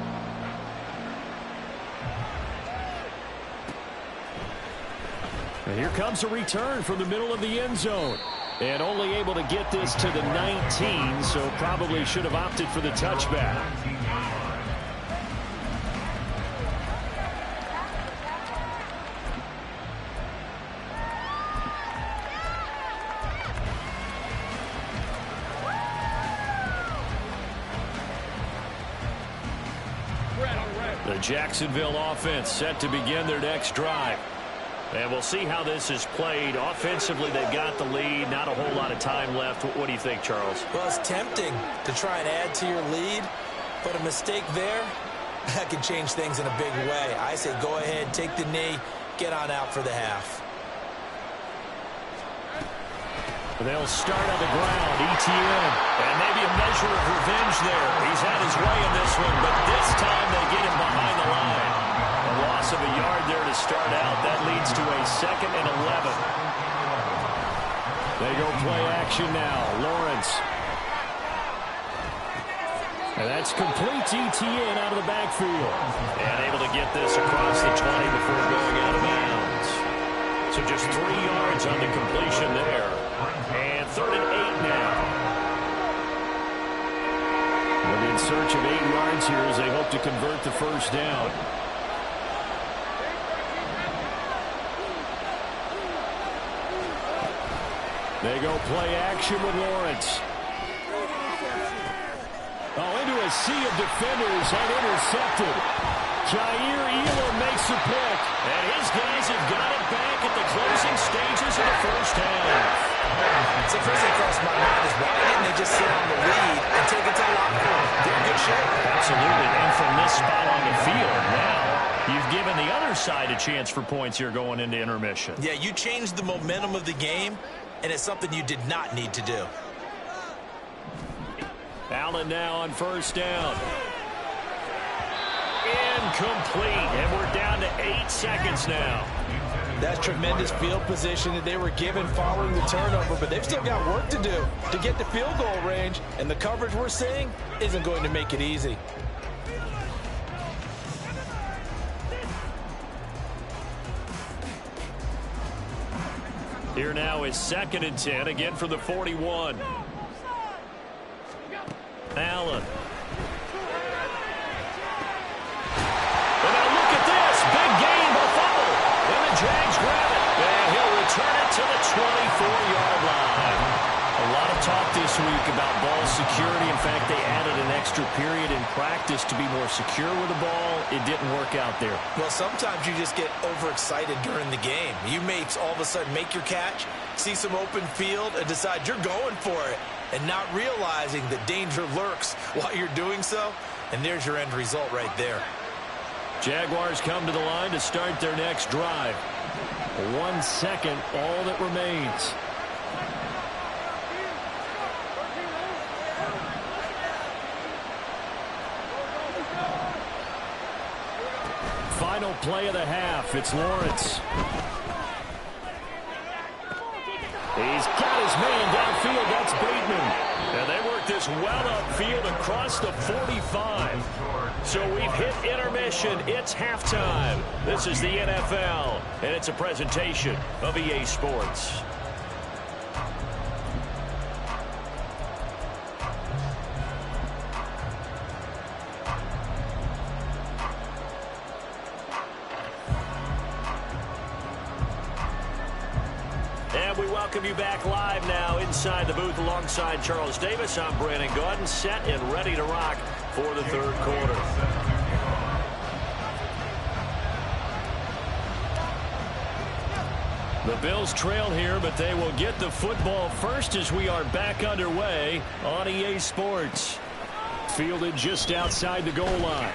Speaker 8: And here comes a return from the middle of the end zone. And only able to get this to the 19, so probably should have opted for the touchback. The Jacksonville offense set to begin their next drive. And we'll see how this is played. Offensively, they've got the lead. Not a whole lot of time left. What do you think, Charles?
Speaker 9: Well, it's tempting to try and add to your lead, but a mistake there, that can change things in a big way. I say go ahead, take the knee, get on out for the half.
Speaker 8: They'll start on the ground. ETN. And maybe a measure of revenge there. He's had his way in this one, but this time they get him behind the line. A loss of a yard there to start out. That leads to a 2nd and 11. They go play action now. Lawrence. And that's complete to ETN out of the backfield. And able to get this across the 20 before going out of bounds. So just 3 yards on the completion there. And 3rd and 8 now. They'll be in search of 8 yards here as they hope to convert the first down. They go play action with Lawrence. Oh, into a sea of defenders and intercepted. Jair Elam makes the pick. And his guys have got it back at the closing stages of the first half.
Speaker 9: So first thing crossed my mind is why didn't they just sit on the lead and take it to the locker room? They're in good shape.
Speaker 8: Absolutely. And from this spot on the field, now you've given the other side a chance for points here going into intermission.
Speaker 9: Yeah, you changed the momentum of the game, and it's something you did not need to do.
Speaker 8: Allen now on first down. Incomplete. And we're down to 8 seconds now.
Speaker 9: That's tremendous field position that they were given following the turnover, but they've still got work to do to get to field goal range, and the coverage we're seeing isn't going to make it easy.
Speaker 8: Here now is 2nd and 10, again for the 41. Allen. And now look at this. Big game, a fumble. And the Jags grab it. And he'll return it to the 24-yard line. A lot of talk this week talk about ball security. In fact, they added an extra period in practice to be more secure with the ball. It didn't work out there.
Speaker 9: Well, sometimes you just get overexcited during the game. You may all of a sudden make your catch, see some open field, and decide you're going for it, and not realizing that danger lurks while you're doing so. And there's your end result right there.
Speaker 8: Jaguars come to the line to start their next drive. 1 second, all that remains. Final play of the half. It's Lawrence. He's got his man downfield. That's Bateman. And they work this well upfield across the 45. So we've hit intermission. It's halftime. This is the NFL, and it's a presentation of EA Sports. And we welcome you back live now inside the booth alongside Charles Davis. I'm Brandon Gaudin, set and ready to rock for the third quarter. The Bills trail here, but they will get the football first as we are back underway on EA Sports. Fielded just outside the goal line.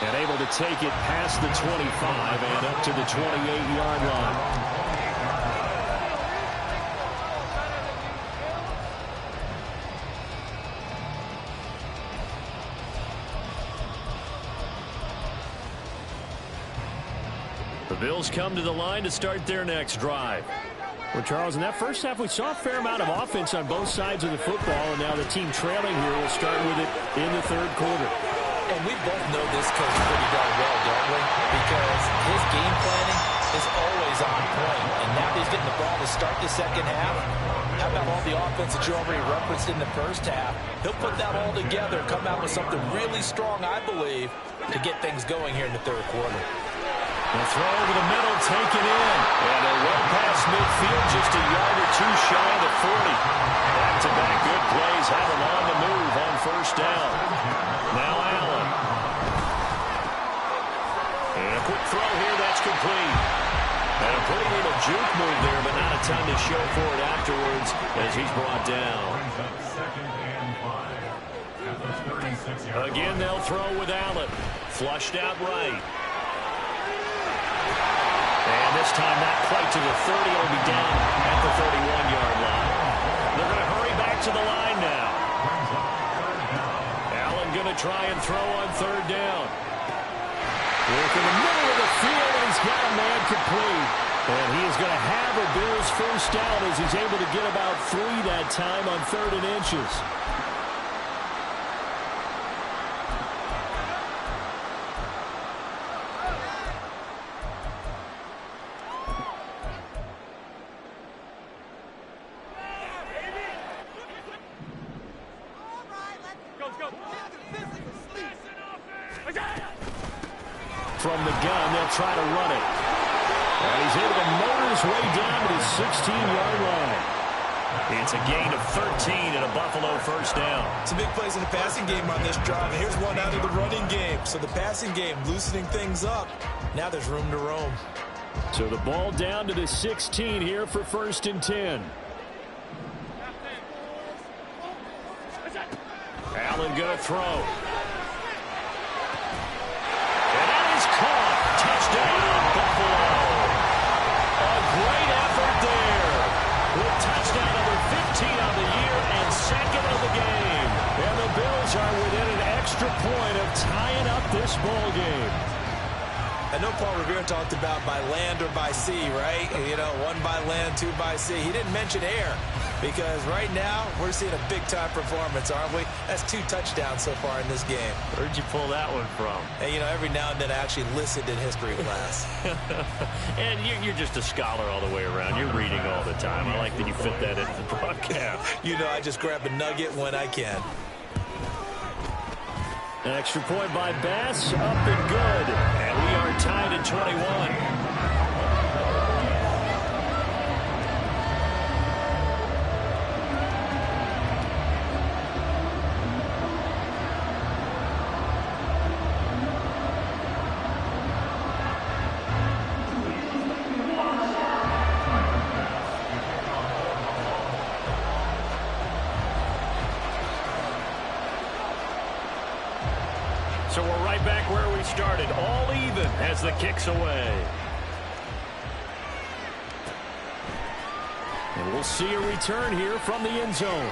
Speaker 8: And able to take it past the 25 and up to the 28-yard line. The Bills come to the line to start their next drive. Well, Charles, in that first half, we saw a fair amount of offense on both sides of the football, and now the team trailing here will start with it in the third quarter.
Speaker 9: And we both know this coach pretty darn well, don't we? Because his game planning is always on point. And now he's getting the ball to start the second half. How about all the offense that you already referenced in the first half? He'll put that all together and come out with something really strong, I believe, to get things going here in the third quarter.
Speaker 8: The throw over the middle, taken in. And a well past midfield, just a yard or two shy of the 40. Back-to-back good plays have him on the move on first down. Now Allen. And a quick throw here, that's complete. And a pretty little juke move there, but not a ton to show for it afterwards as he's brought down. Again, they'll throw with Allen. Flushed out right. And this time not quite to the 30. It'll be down at the 31-yard line. They're going to hurry back to the line now. Allen going to try and throw on third down. Work in the middle of the field, and he's got a man complete. And he is going to have a Bills first down as he's able to get about 3 that time on 3rd and inches. From the gun, they'll try to run it. And he's able to motor his way down to the 16-yard line. It's a gain of 13 and a Buffalo first down.
Speaker 9: Some big plays in the passing game on this drive. And here's one out of the running game. So the passing game loosening things up. Now there's room to roam.
Speaker 8: So the ball down to the 16 here for 1st and 10. Allen going to throw. Caught. Touchdown, Buffalo. A great effort there. With touchdown number 15 on the year and 2nd of the game. And the Bills are within an extra point of tying up this ball game.
Speaker 9: I know Paul Revere talked about by land or by sea, right? You know, 1 by land, 2 by sea. He didn't mention air because right now we're seeing a big-time performance, aren't we? That's 2 touchdowns so far in this game.
Speaker 8: Where'd you pull that one from?
Speaker 9: And, you know, every now and then I actually listened in history class.
Speaker 8: And you're just a scholar all the way around. You're reading all the time. I like that you fit that into the broadcast.
Speaker 9: You know, I just grab a nugget when I can.
Speaker 8: An extra point by Bass, up and good. And we are tied at 21. So we're right back where we started, all even as the kick's away. And we'll see a return here from the end zone.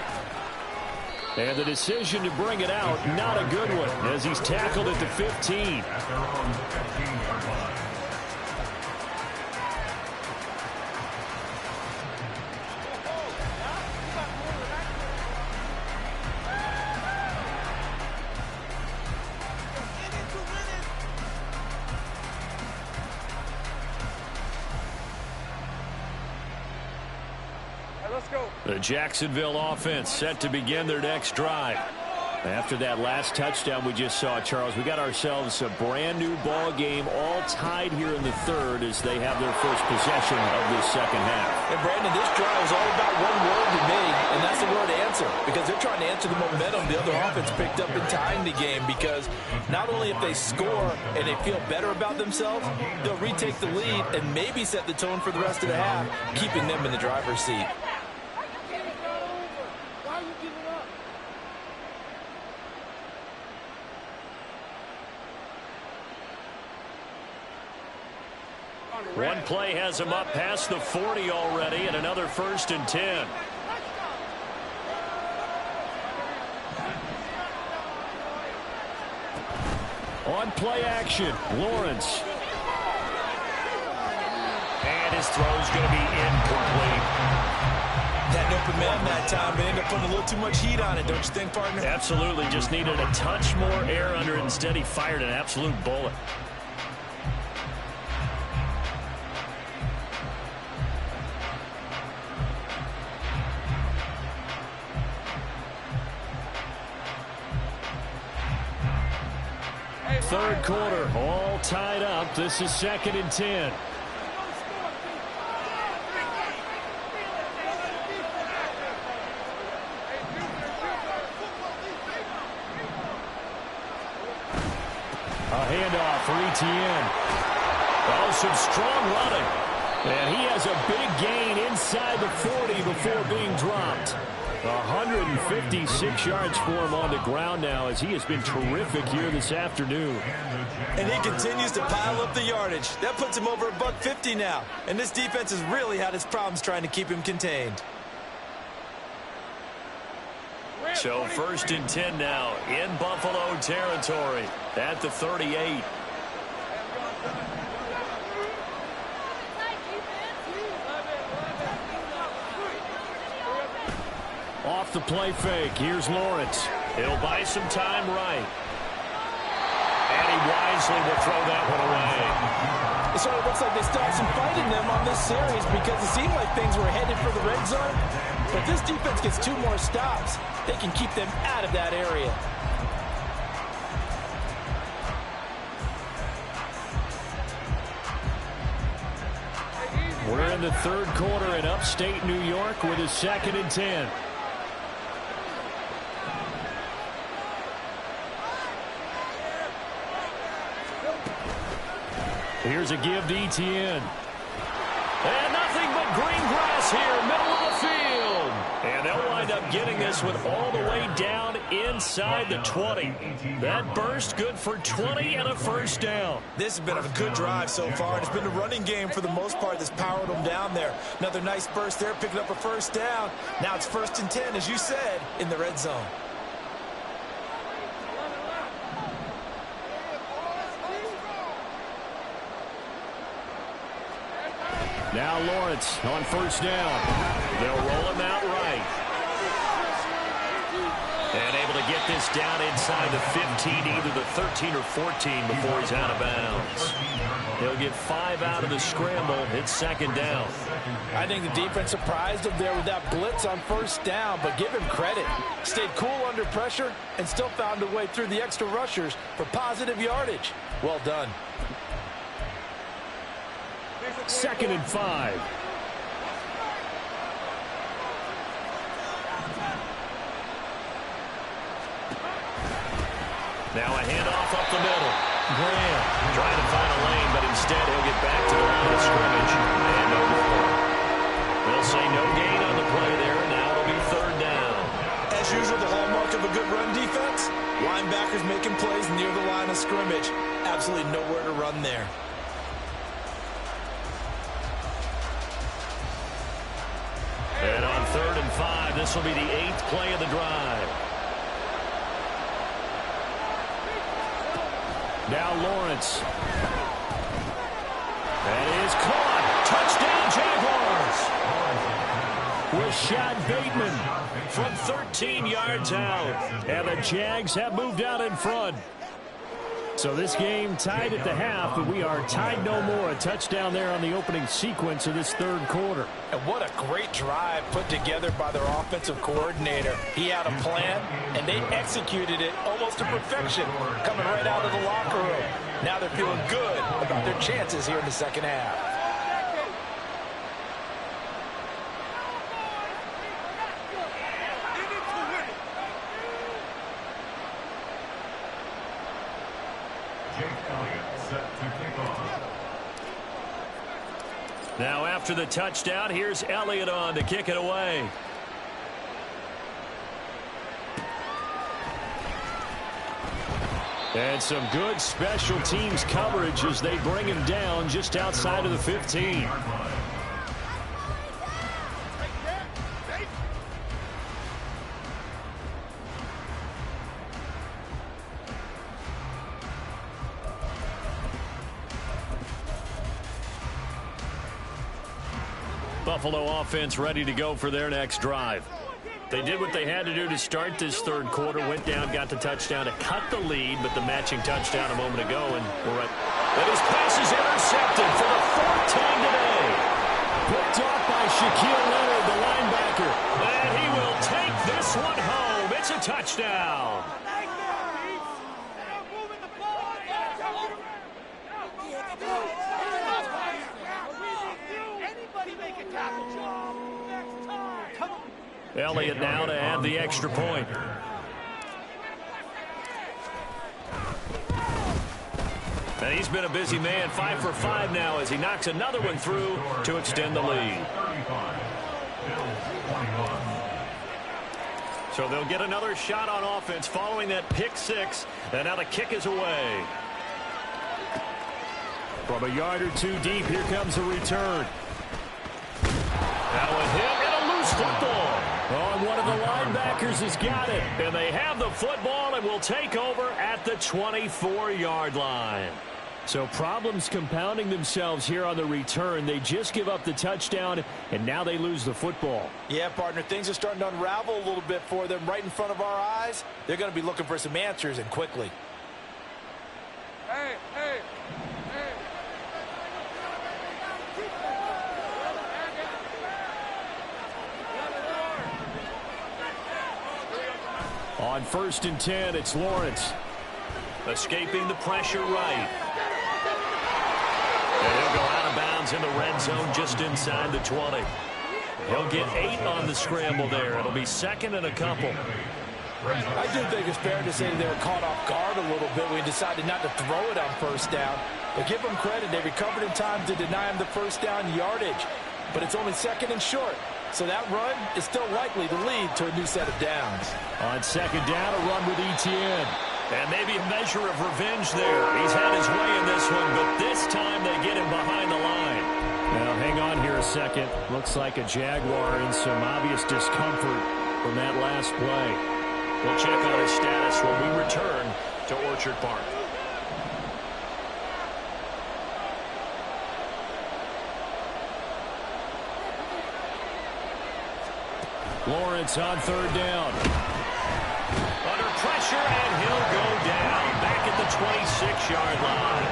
Speaker 8: And the decision to bring it out, not a good one, as he's tackled at the 15.
Speaker 10: At their own 15-yard line.
Speaker 8: The Jacksonville offense set to begin their next drive. After that last touchdown we just saw, Charles, we got ourselves a brand new ball game, all tied here in the third as they have their first possession of this second half.
Speaker 9: And Brandon, this drive is all about one word to me, and that's the word answer, because they're trying to answer the momentum the other offense picked up in tying the game, because not only if they score and they feel better about themselves, they'll retake the lead and maybe set the tone for the rest of the half, keeping them in the driver's seat.
Speaker 8: One play has him up past the 40 already, and another 1st and 10. On play action, Lawrence. And his throw's going to be incomplete.
Speaker 9: That open man that time, but ended up putting a little too much heat on it, don't you think, partner?
Speaker 8: Absolutely, just needed a touch more air under it. Instead, he fired an absolute bullet. Third quarter, all tied up. This is 2nd and 10. A handoff for Etienne. Oh, some strong running. And he has a big gain inside the 40 before being dropped. 156 yards for him on the ground now, as he has been terrific here this afternoon.
Speaker 9: And he continues to pile up the yardage. That puts him over $150 now. And this defense has really had its problems trying to keep him contained.
Speaker 8: So 1st and 10 now in Buffalo territory at the 38. Off the play fake, here's Lawrence. It'll buy some time right. And he wisely will throw that one away.
Speaker 9: It sort of looks like they stopped some fight in them on this series because it seemed like things were headed for the red zone. But this defense gets 2 more stops. They can keep them out of that area.
Speaker 8: We're in the third quarter in upstate New York with a 2nd and 10. Here's a give to Etienne. And nothing but green grass here, middle of the field. And they'll wind up getting this one all the way down inside the 20. That burst good for 20 and a 1st down.
Speaker 9: This has been a good drive so far, and it's been a running game for the most part that's powered them down there. Another nice burst there, picking up a 1st down. Now it's 1st and 10, as you said, in the red zone.
Speaker 8: Now Lawrence on 1st down. They'll roll him out right. And able to get this down inside the 15, either the 13 or 14 before he's out of bounds. He'll get 5 out of the scramble. It's 2nd down.
Speaker 9: I think the defense surprised him there with that blitz on 1st down, but give him credit. Stayed cool under pressure and still found a way through the extra rushers for positive yardage. Well done.
Speaker 8: 2nd and 5. Now a handoff up the middle. Graham trying to find a lane, but instead he'll get back to the line of scrimmage and over for it. They'll say no gain on the play there, and now it'll be 3rd down.
Speaker 9: As usual, the hallmark of a good run defense, Linebackers making plays near the line of scrimmage. Absolutely nowhere to run there.
Speaker 8: And on 3rd and 5, this will be the 8th play of the drive. Now Lawrence. That is caught. Touchdown, Jaguars. Rashad Bateman from 13 yards out. And the Jags have moved out in front. So this game tied at the half, but we are tied no more. A touchdown there on the opening sequence of this 3rd quarter.
Speaker 9: And what a great drive put together by their offensive coordinator. He had a plan, and they executed it almost to perfection, coming right out of the locker room. Now they're feeling good about their chances here in the second half.
Speaker 8: Now after the touchdown, here's Elliott on to kick it away. And some good special teams coverage as they bring him down just outside of the 15. Buffalo offense ready to go for their next drive. They did what they had to do to start this 3rd quarter, went down, got the touchdown to cut the lead, but the matching touchdown a moment ago, and we're right. And his pass is intercepted for the 4th time today. Picked off by Shaquille Leonard, the linebacker, and he will take this one home. It's a touchdown. Elliott now to add the extra point. And he's been a busy man, 5 for 5 now as he knocks another one through to extend the lead. So they'll get another shot on offense following that pick 6, and now the kick is away. From a yard or 2 deep, here comes a return. Now with him and a loose football. Oh, one of the linebackers has got it. And they have the football and will take over at the 24-yard line. So problems compounding themselves here on the return. They just give up the touchdown, and now they lose the football.
Speaker 9: Yeah, partner, things are starting to unravel a little bit for them right in front of our eyes. They're going to be looking for some answers, and quickly.
Speaker 3: Hey, hey.
Speaker 8: On 1st and 10, it's Lawrence. Escaping the pressure right. And he'll go out of bounds in the red zone just inside the 20. He'll get 8 on the scramble there. It'll be 2nd and a couple.
Speaker 9: I do think it's fair to say they were caught off guard a little bit when he decided not to throw it on 1st down. But give them credit. They recovered in time to deny him the 1st down yardage. But it's only 2nd and short. So that run is still likely to lead to a new set of downs.
Speaker 8: On 2nd down, a run with Etienne. And maybe a measure of revenge there. He's had his way in this one, but this time they get him behind the line. Now, hang on here a second. Looks like a Jaguar in some obvious discomfort from that last play. We'll check on his status when we return to Orchard Park. Lawrence on 3rd down. Under pressure, and he'll go down back at the 26-yard line.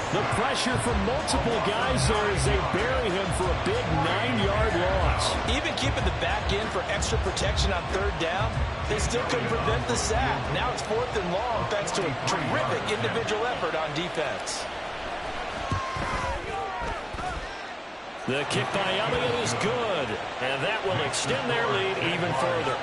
Speaker 8: The pressure from multiple guys there as they bury him for a big 9-yard loss.
Speaker 9: Even keeping the back in for extra protection on 3rd down, they still couldn't prevent the sack. Now it's 4th and long thanks to a terrific individual effort on defense.
Speaker 8: The kick by Elliott is good, and that will extend their lead even further.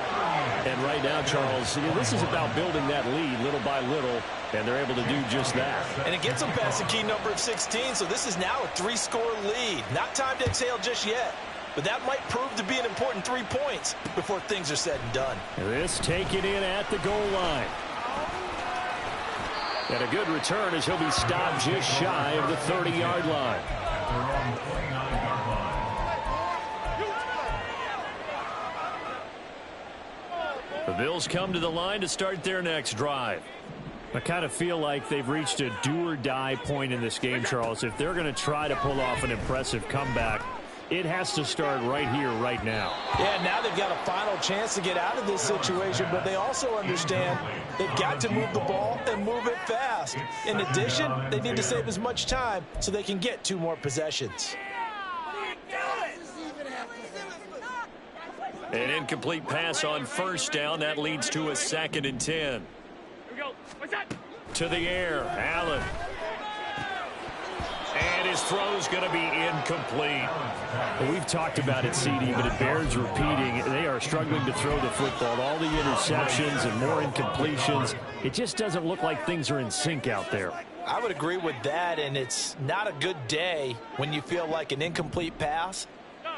Speaker 8: And right now, Charles, this is about building that lead little by little, and they're able to do just that.
Speaker 9: And it gets them past the key number of 16, so this is now a 3-score lead. Not time to exhale just yet, but that might prove to be an important 3 points before things are said and done.
Speaker 8: This taken in at the goal line. And a good return as he'll be stopped just shy of the 30-yard line. The Bills come to the line to start their next drive. I kind of feel like they've reached a do-or-die point in this game, Charles. If they're going to try to pull off an impressive comeback, it has to start right here, right now.
Speaker 9: Yeah, now they've got a final chance to get out of this situation, but they also understand they've got to move the ball and move it fast. In addition, they need to save as much time so they can get 2 more possessions.
Speaker 8: An incomplete pass on first down. That leads to a 2nd and 10.
Speaker 3: Here we go. What's that?
Speaker 8: To the air, Allen. And his throw's going to be incomplete. Well, we've talked about it, CD, but it bears repeating. They are struggling to throw the football. All the interceptions and more incompletions. It just doesn't look like things are in sync out there.
Speaker 9: I would agree with that, and it's not a good day when you feel like an incomplete pass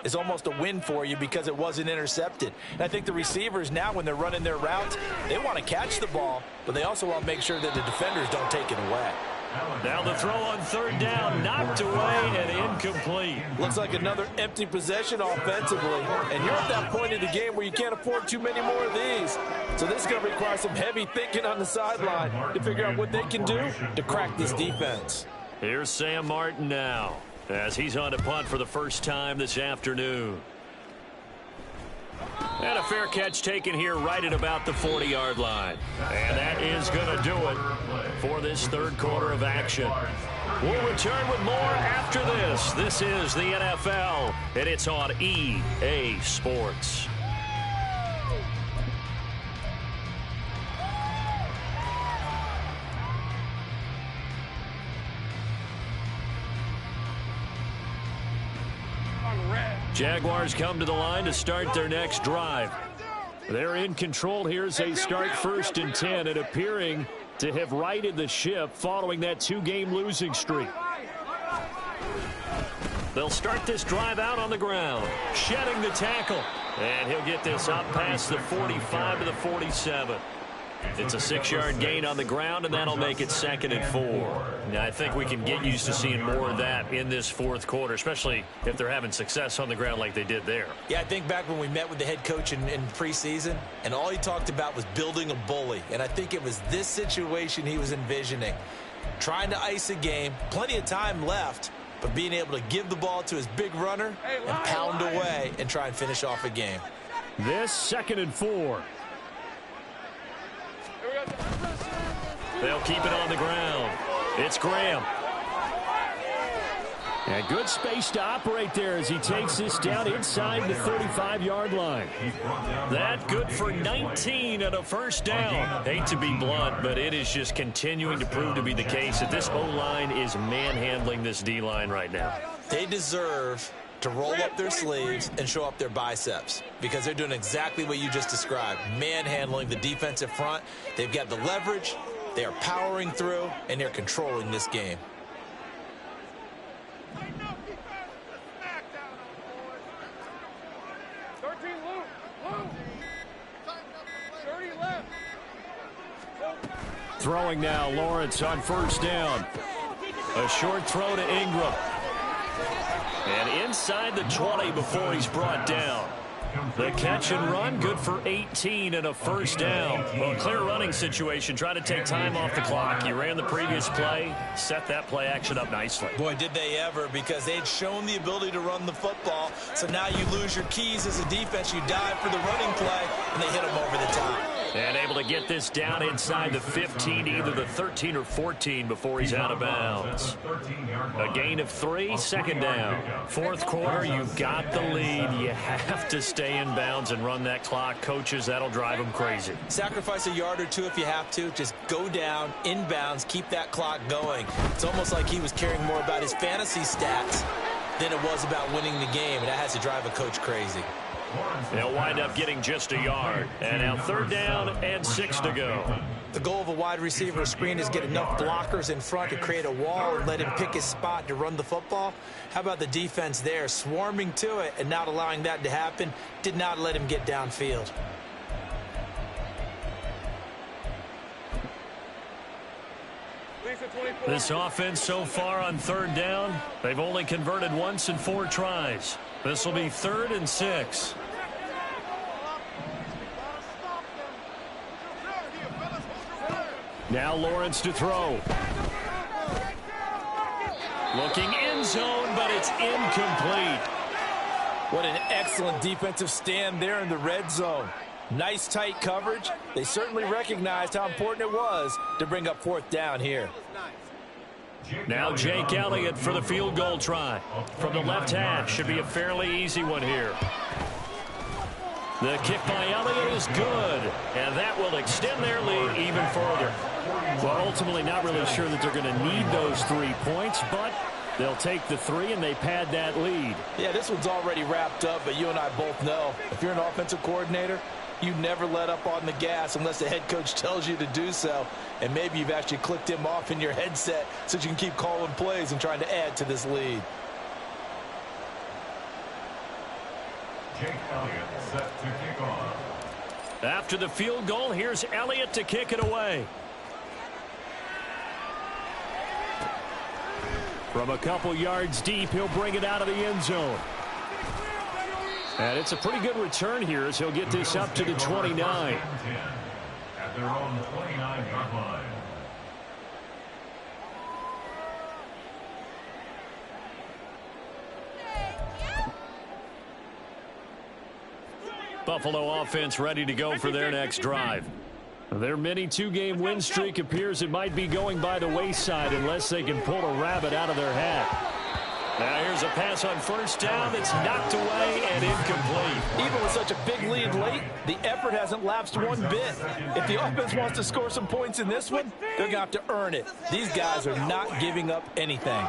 Speaker 9: is almost a win for you because it wasn't intercepted. And I think the receivers now, when they're running their routes, they want to catch the ball, but they also want to make sure that the defenders don't take it away.
Speaker 8: Now the throw on 3rd down, knocked away and incomplete.
Speaker 9: Looks like another empty possession offensively, and you're at that point in the game where you can't afford too many more of these. So this is going to require some heavy thinking on the sideline to figure out what they can do to crack this defense.
Speaker 8: Here's Sam Martin now, as he's on to punt for the first time this afternoon. And a fair catch taken here right at about the 40-yard line. And that is going to do it for this 3rd quarter of action. We'll return with more after this. This is the NFL, and it's on EA Sports. Jaguars come to the line to start their next drive. They're in control here as they start 1st and 10 and appearing to have righted the ship following that 2-game losing streak. They'll start this drive out on the ground, shedding the tackle, and he'll get this up past the 45 to the 47. It's a 6-yard gain on the ground, and that'll make it 2nd and 4. Now, I think we can get used to seeing more of that in this 4th quarter, especially if they're having success on the ground like they did there.
Speaker 9: Yeah, I think back when we met with the head coach in preseason, and all he talked about was building a bully. And I think it was this situation he was envisioning. Trying to ice a game, plenty of time left, but being able to give the ball to his big runner and pound away and try and finish off a game.
Speaker 8: This 2nd and 4. They'll keep it on the ground. It's Graham. And good space to operate there as he takes this down inside the 35-yard line. That good for 19 and a 1st down. Hate to be blunt, but it is just continuing to prove to be the case that this O-line is manhandling this D-line right now.
Speaker 9: They deserve to roll up their sleeves and show up their biceps because they're doing exactly what you just described, manhandling the defensive front. They've got the leverage, they are powering through, and they're controlling this game.
Speaker 8: Throwing now, Lawrence on 1st down. A short throw to Ingram. And inside the 20 before he's brought down. The catch and run, good for 18 and a 1st down. Well, clear running situation, trying to take time off the clock. You ran the previous play, set that play action up nicely.
Speaker 9: Boy, did they ever, because they'd shown the ability to run the football. So now you lose your keys as a defense. You dive for the running play, and they hit them over the top.
Speaker 8: And able to get this down inside the 15, either the 13 or 14 before he's out of bounds. A gain of 3, 2nd down. 4th quarter, you've got the lead. You have to stay in bounds and run that clock. Coaches, that'll drive them crazy.
Speaker 9: Sacrifice a yard or 2 if you have to. Just go down, in bounds, keep that clock going. It's almost like he was caring more about his fantasy stats than it was about winning the game, and that has to drive a coach crazy.
Speaker 8: They'll wind up getting just a yard. And now 3rd down and 6 to go.
Speaker 9: The goal of a wide receiver screen is get enough blockers in front to create a wall and let him pick his spot to run the football. How about the defense there, swarming to it and not allowing that to happen? Did not let him get downfield.
Speaker 8: This offense so far on third down, they've only converted once in 4 tries. This will be 3rd and 6. Now Lawrence to throw. Looking end zone, but it's incomplete.
Speaker 9: What an excellent defensive stand there in the red zone. Nice tight coverage. They certainly recognized how important it was to bring up 4th down here.
Speaker 8: Now Jake Elliott for the field goal try. From the left hash, should be a fairly easy one here. The kick by Elliott is good, and that will extend their lead even further. Well, ultimately not really sure that they're going to need those 3 points, but they'll take the 3 and they pad that lead.
Speaker 9: Yeah, this one's already wrapped up, but you and I both know if you're an offensive coordinator, you never let up on the gas unless the head coach tells you to do so. And maybe you've actually clicked him off in your headset so you can keep calling plays and trying to add to this lead.
Speaker 10: Jake Elliott set to kick off.
Speaker 8: After the field goal, here's Elliott to kick it away. From a couple yards deep, he'll bring it out of the end zone. And it's a pretty good return here as he'll get this up to the 29.
Speaker 10: At their own 29-yard line.
Speaker 8: Buffalo offense ready to go for their next drive. Their mini 2-game win streak appears it might be going by the wayside unless they can pull a rabbit out of their hat. Now here's a pass on 1st down that's knocked away and incomplete.
Speaker 9: Even with such a big lead late, the effort hasn't lapsed one bit. If the offense wants to score some points in this one, they're going to have to earn it. These guys are not giving up anything.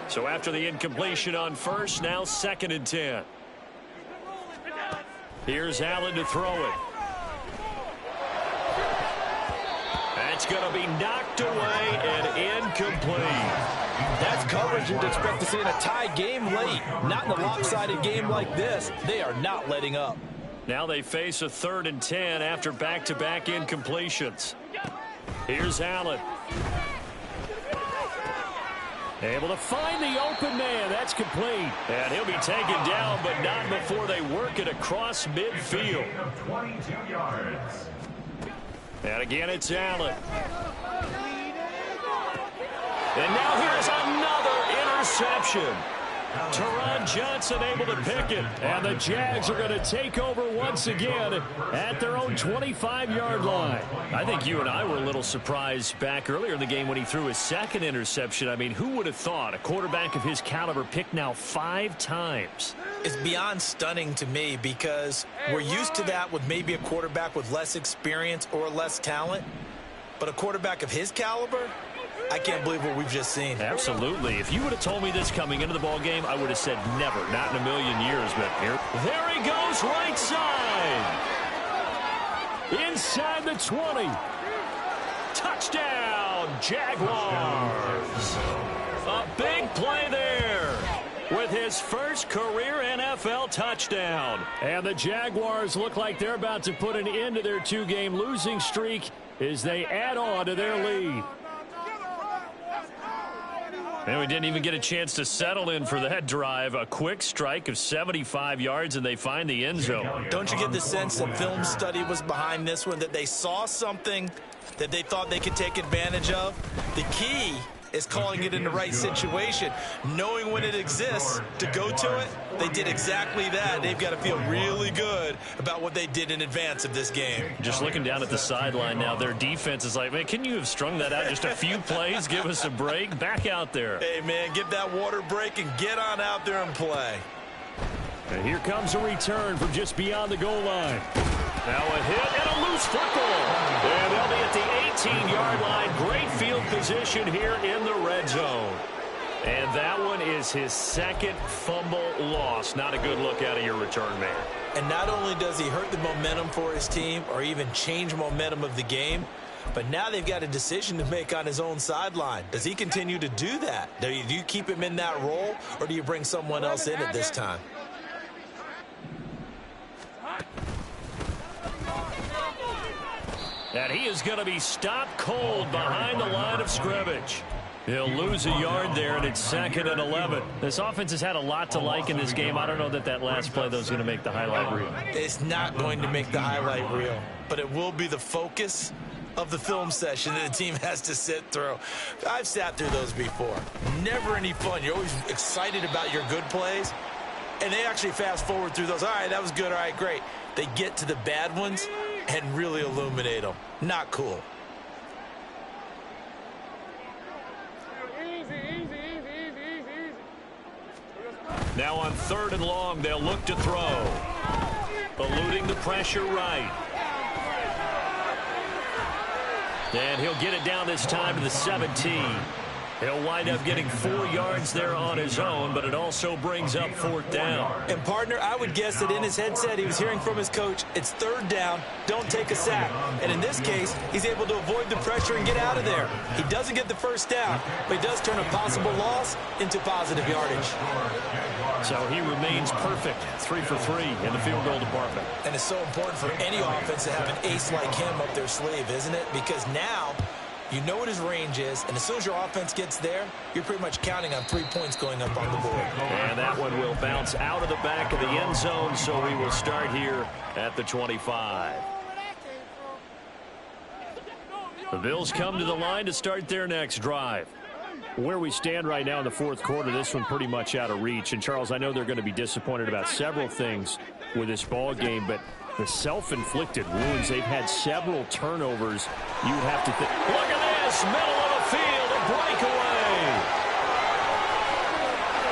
Speaker 8: So after the incompletion on 1st, now 2nd and 10. Here's Allen to throw it. That's going to be knocked away and incomplete.
Speaker 9: That's coverage you'd expect to see in a tie game late. Not in a lopsided game like this. They are not letting up.
Speaker 8: Now they face a 3rd and 10 after back-to-back incompletions. Here's Allen. Able to find the open man. That's complete. And he'll be taken down, but not before they work it across midfield.
Speaker 10: 22 yards.
Speaker 8: And again, it's Allen. And now here's another interception. Teron Johnson able to pick it. And the Jags are going to take over once again at their own 25-yard line. I think you and I were a little surprised back earlier in the game when he threw his 2nd interception. I mean, who would have thought a quarterback of his caliber picked now 5 times?
Speaker 9: It's beyond stunning to me because we're used to that with maybe a quarterback with less experience or less talent. But a quarterback of his caliber, I can't believe what we've just seen.
Speaker 8: Absolutely. If you would have told me this coming into the ball game, I would have said never, not in a million years. But here, there he goes, right side. Inside the 20. Touchdown, Jaguars. A big play there with his first career NFL touchdown. And the Jaguars look like they're about to put an end to their 2-game losing streak as they add on to their lead. And we didn't even get a chance to settle in for that drive. A quick strike of 75 yards, and they find the end zone.
Speaker 9: Don't you get the sense that film study was behind this one, that they saw something that they thought they could take advantage of? The key is calling it in the right situation, knowing when it exists to go to it. They did exactly that. They've got to feel really good about what they did in advance of this game.
Speaker 8: Just looking down at the sideline now, their defense is like, man, can you have strung that out just a few plays? Give us a break. Back out there.
Speaker 9: Hey, man, give that water break and get on out there and play.
Speaker 8: And here comes a return from just beyond the goal line. Now a hit and a loose football. And they'll be at the 18-yard line. Great field position here in the red zone. And that one is his 2nd fumble loss. Not a good look out of your return man.
Speaker 9: And not only does he hurt the momentum for his team or even change momentum of the game, but now they've got a decision to make on his own sideline. Does he continue to do that? Do you keep him in that role, or do you bring someone else in at this time?
Speaker 8: And he is going to be stopped cold behind the line of scrimmage. He'll lose a yard there, and it's 2nd and 11. This offense has had a lot to like in this game. I don't know that last play, though, is going to make the highlight reel.
Speaker 9: It's not going to make the highlight reel, but it will be the focus of the film session that the team has to sit through. I've sat through those before. Never any fun. You're always excited about your good plays, and they actually fast forward through those. All right, that was good. All right, great. They get to the bad ones and really illuminate them. Not cool.
Speaker 8: Now on 3rd and long, they'll look to throw. Eluding the pressure right. And he'll get it down this time to the 17. He'll wind up getting 4 yards there on his own, but it also brings up 4th down.
Speaker 9: And, partner, I would guess that in his headset he was hearing from his coach, it's 3rd down, don't take a sack. And in this case, he's able to avoid the pressure and get out of there. He doesn't get the 1st down, but he does turn a possible loss into positive yardage.
Speaker 8: So he remains perfect, 3 for 3 in the field goal department.
Speaker 9: And it's so important for any offense to have an ace like him up their sleeve, isn't it? Because now you know what his range is, and as soon as your offense gets there, you're pretty much counting on 3 points going up on the board.
Speaker 8: And that one will bounce out of the back of the end zone, so we will start here at the 25. The Bills come to the line to start their next drive. Where we stand right now in the 4th quarter, this one pretty much out of reach. And, Charles, I know they're going to be disappointed about several things with this ball game, but the self-inflicted wounds, they've had several turnovers. You would have to think, look at this, middle of the field, a breakaway.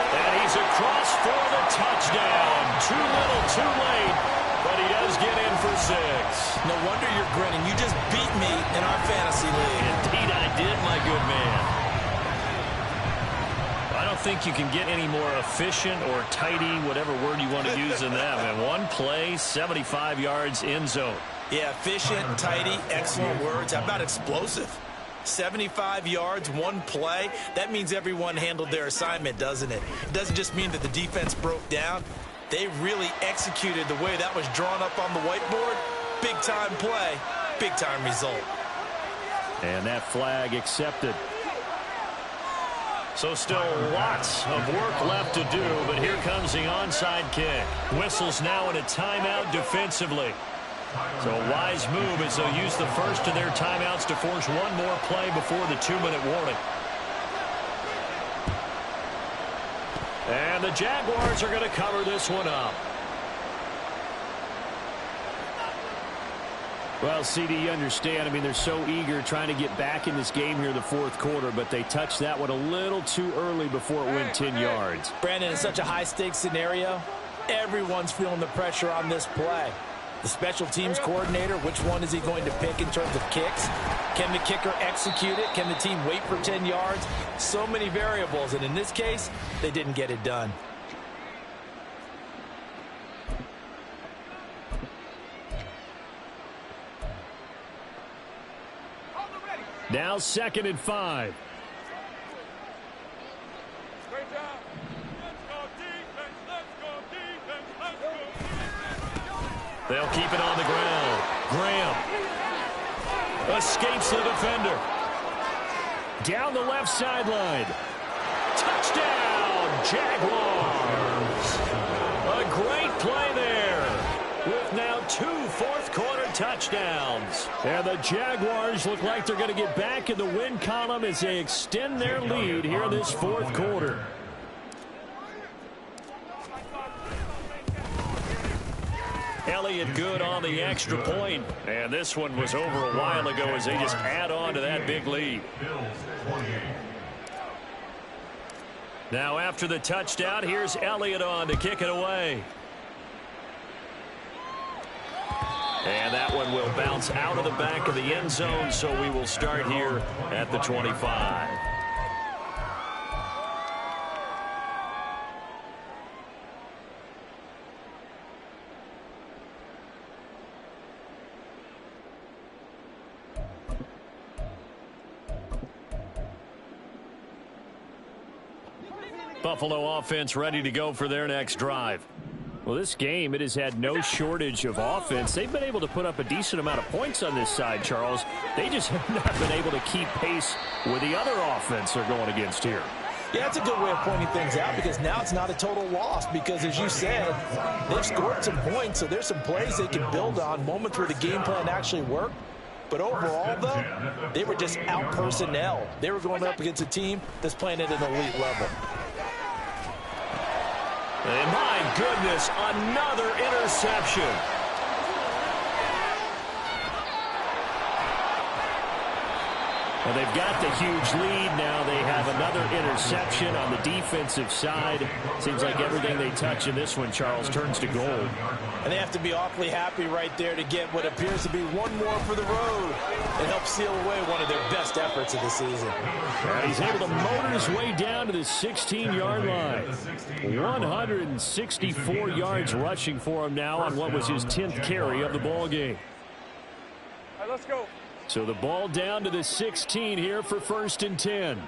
Speaker 8: And he's across for the touchdown. Too little, too late, but he does get in for 6.
Speaker 9: No wonder you're grinning. You just beat me in our fantasy league.
Speaker 8: Indeed I did, my good man. I don't think you can get any more efficient or tidy, whatever word you want to use in that. And one play, 75 yards, end zone.
Speaker 9: Yeah, efficient, tidy, excellent words. How about explosive? 75 yards, one play. That means everyone handled their assignment, doesn't it? It doesn't just mean that the defense broke down. They really executed the way that was drawn up on the whiteboard. Big-time play, big-time result.
Speaker 8: And that flag accepted. So still lots of work left to do, but here comes the onside kick. Whistles now in a timeout defensively. So a wise move as they'll use the first of their timeouts to force one more play before the 2-minute warning. And the Jaguars are going to cover this one up. Well, CD, you understand. I mean, they're so eager trying to get back in this game here in the 4th quarter, but they touched that one a little too early before it went 10 yards.
Speaker 9: Brandon, it's such a high-stakes scenario. Everyone's feeling the pressure on this play. The special teams coordinator, which one is he going to pick in terms of kicks? Can the kicker execute it? Can the team wait for 10 yards? So many variables, and in this case, they didn't get it done.
Speaker 8: Now 2nd and 5.
Speaker 3: Great job. Let's go defense. Let's go defense. Let's go defense.
Speaker 8: They'll keep it on the ground. Graham escapes the defender. Down the left sideline. Touchdown, Jaguars. A great play there with now 2 fourth-quarter touchdowns. And the Jaguars look like they're going to get back in the win column as they extend their lead here in this 4th quarter. Elliott good on the extra point. And this one was over a while ago as they just add on to that big lead. Now after the touchdown, here's Elliott on to kick it away. And that one will bounce out of the back of the end zone, so we will start here at the 25. Buffalo offense ready to go for their next drive. Well, this game, it has had no shortage of offense. They've been able to put up a decent amount of points on this side, Charles. They just have not been able to keep pace with the other offense they're going against here.
Speaker 9: Yeah, that's a good way of pointing things out because now it's not a total loss because, as you said, they've scored some points, so there's some plays they can build on, moments where the game plan actually worked. But overall, though, they were just out-personnel. They were going up against a team that's playing at an elite level.
Speaker 8: And my goodness, another interception. Well, they've got the huge lead now. They have another interception on the defensive side. Seems like everything they touch in this one, Charles, turns to gold.
Speaker 9: And they have to be awfully happy right there to get what appears to be one more for the road. It helps seal away one of their best efforts of the season.
Speaker 8: He's able to motor his way down to the 16-yard line. 164 yards rushing for him now on what was his 10th carry of the ball game.
Speaker 3: All right, let's go.
Speaker 8: So the ball down to the 16 here for 1st and 10.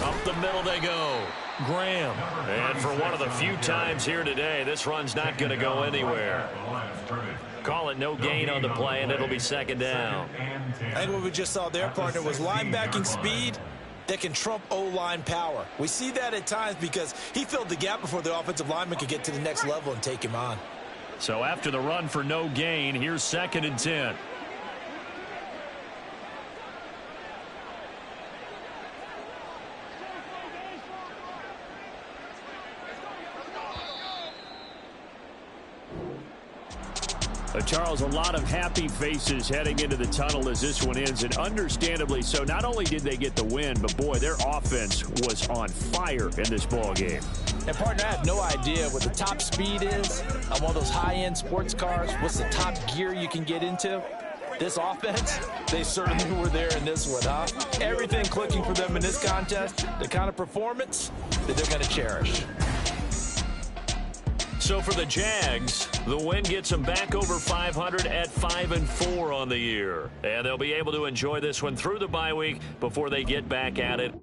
Speaker 8: Up the middle they go. Graham. And for one of the few times here today, this run's not going to go anywhere. Call it no gain on the play, and it'll be 2nd down.
Speaker 9: I think what we just saw there, partner, was linebacking speed that can trump O-line power. We see that at times because he filled the gap before the offensive lineman could get to the next level and take him on.
Speaker 8: So after the run for no gain, here's 2nd and 10. Charles, a lot of happy faces heading into the tunnel as this one ends, and understandably so. Not only did they get the win, but boy, their offense was on fire in this ball game.
Speaker 9: And partner, I have no idea what the top speed is on one of those high-end sports cars. What's the top gear you can get into? This offense, they certainly were there in this one, huh? Everything clicking for them in this contest, the kind of performance that they're going to cherish.
Speaker 8: So for the Jags, the win gets them back over 500 at 5-4 on the year. And they'll be able to enjoy this one through the bye week before they get back at it.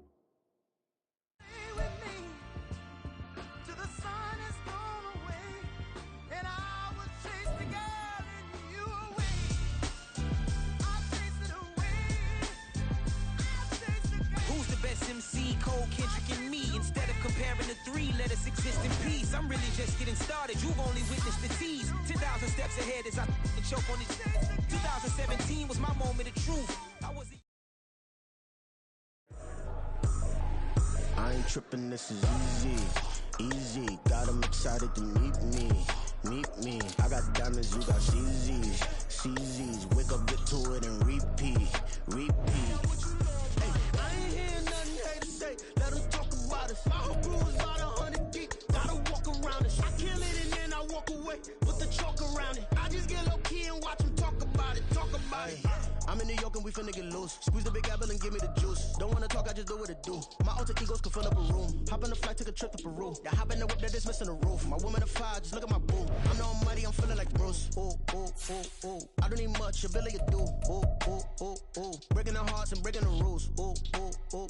Speaker 1: Exist in peace. I'm really just getting started. You've only witnessed the tease. 10,000 steps ahead as I choke on it. 2017 was my moment of truth.
Speaker 11: I ain't tripping, this is easy. Got them excited to meet me. I got diamonds, you got CZs. Wake up, get to it, and repeat. Hey, I ain't hear nothing hate to say. Let them talk about us. My crew is about 100 deep. Gotta walk around it. I kill it and then I walk away with the chalk around it. I just get low key and watch them talk about it. I'm in New York and we finna get loose. Squeeze the big apple and give me the juice. Don't wanna talk, I just do what it do. My alter egos can fill up a room. Hop on the flight, take a trip to Peru. Yeah, hop in the whip that is missing the roof. My woman of fire, just look at my boo. I'm the almighty, I'm feeling like Bruce. Ooh. I don't need much, ability to do. Ooh. Breaking the hearts and breaking the rules. Ooh.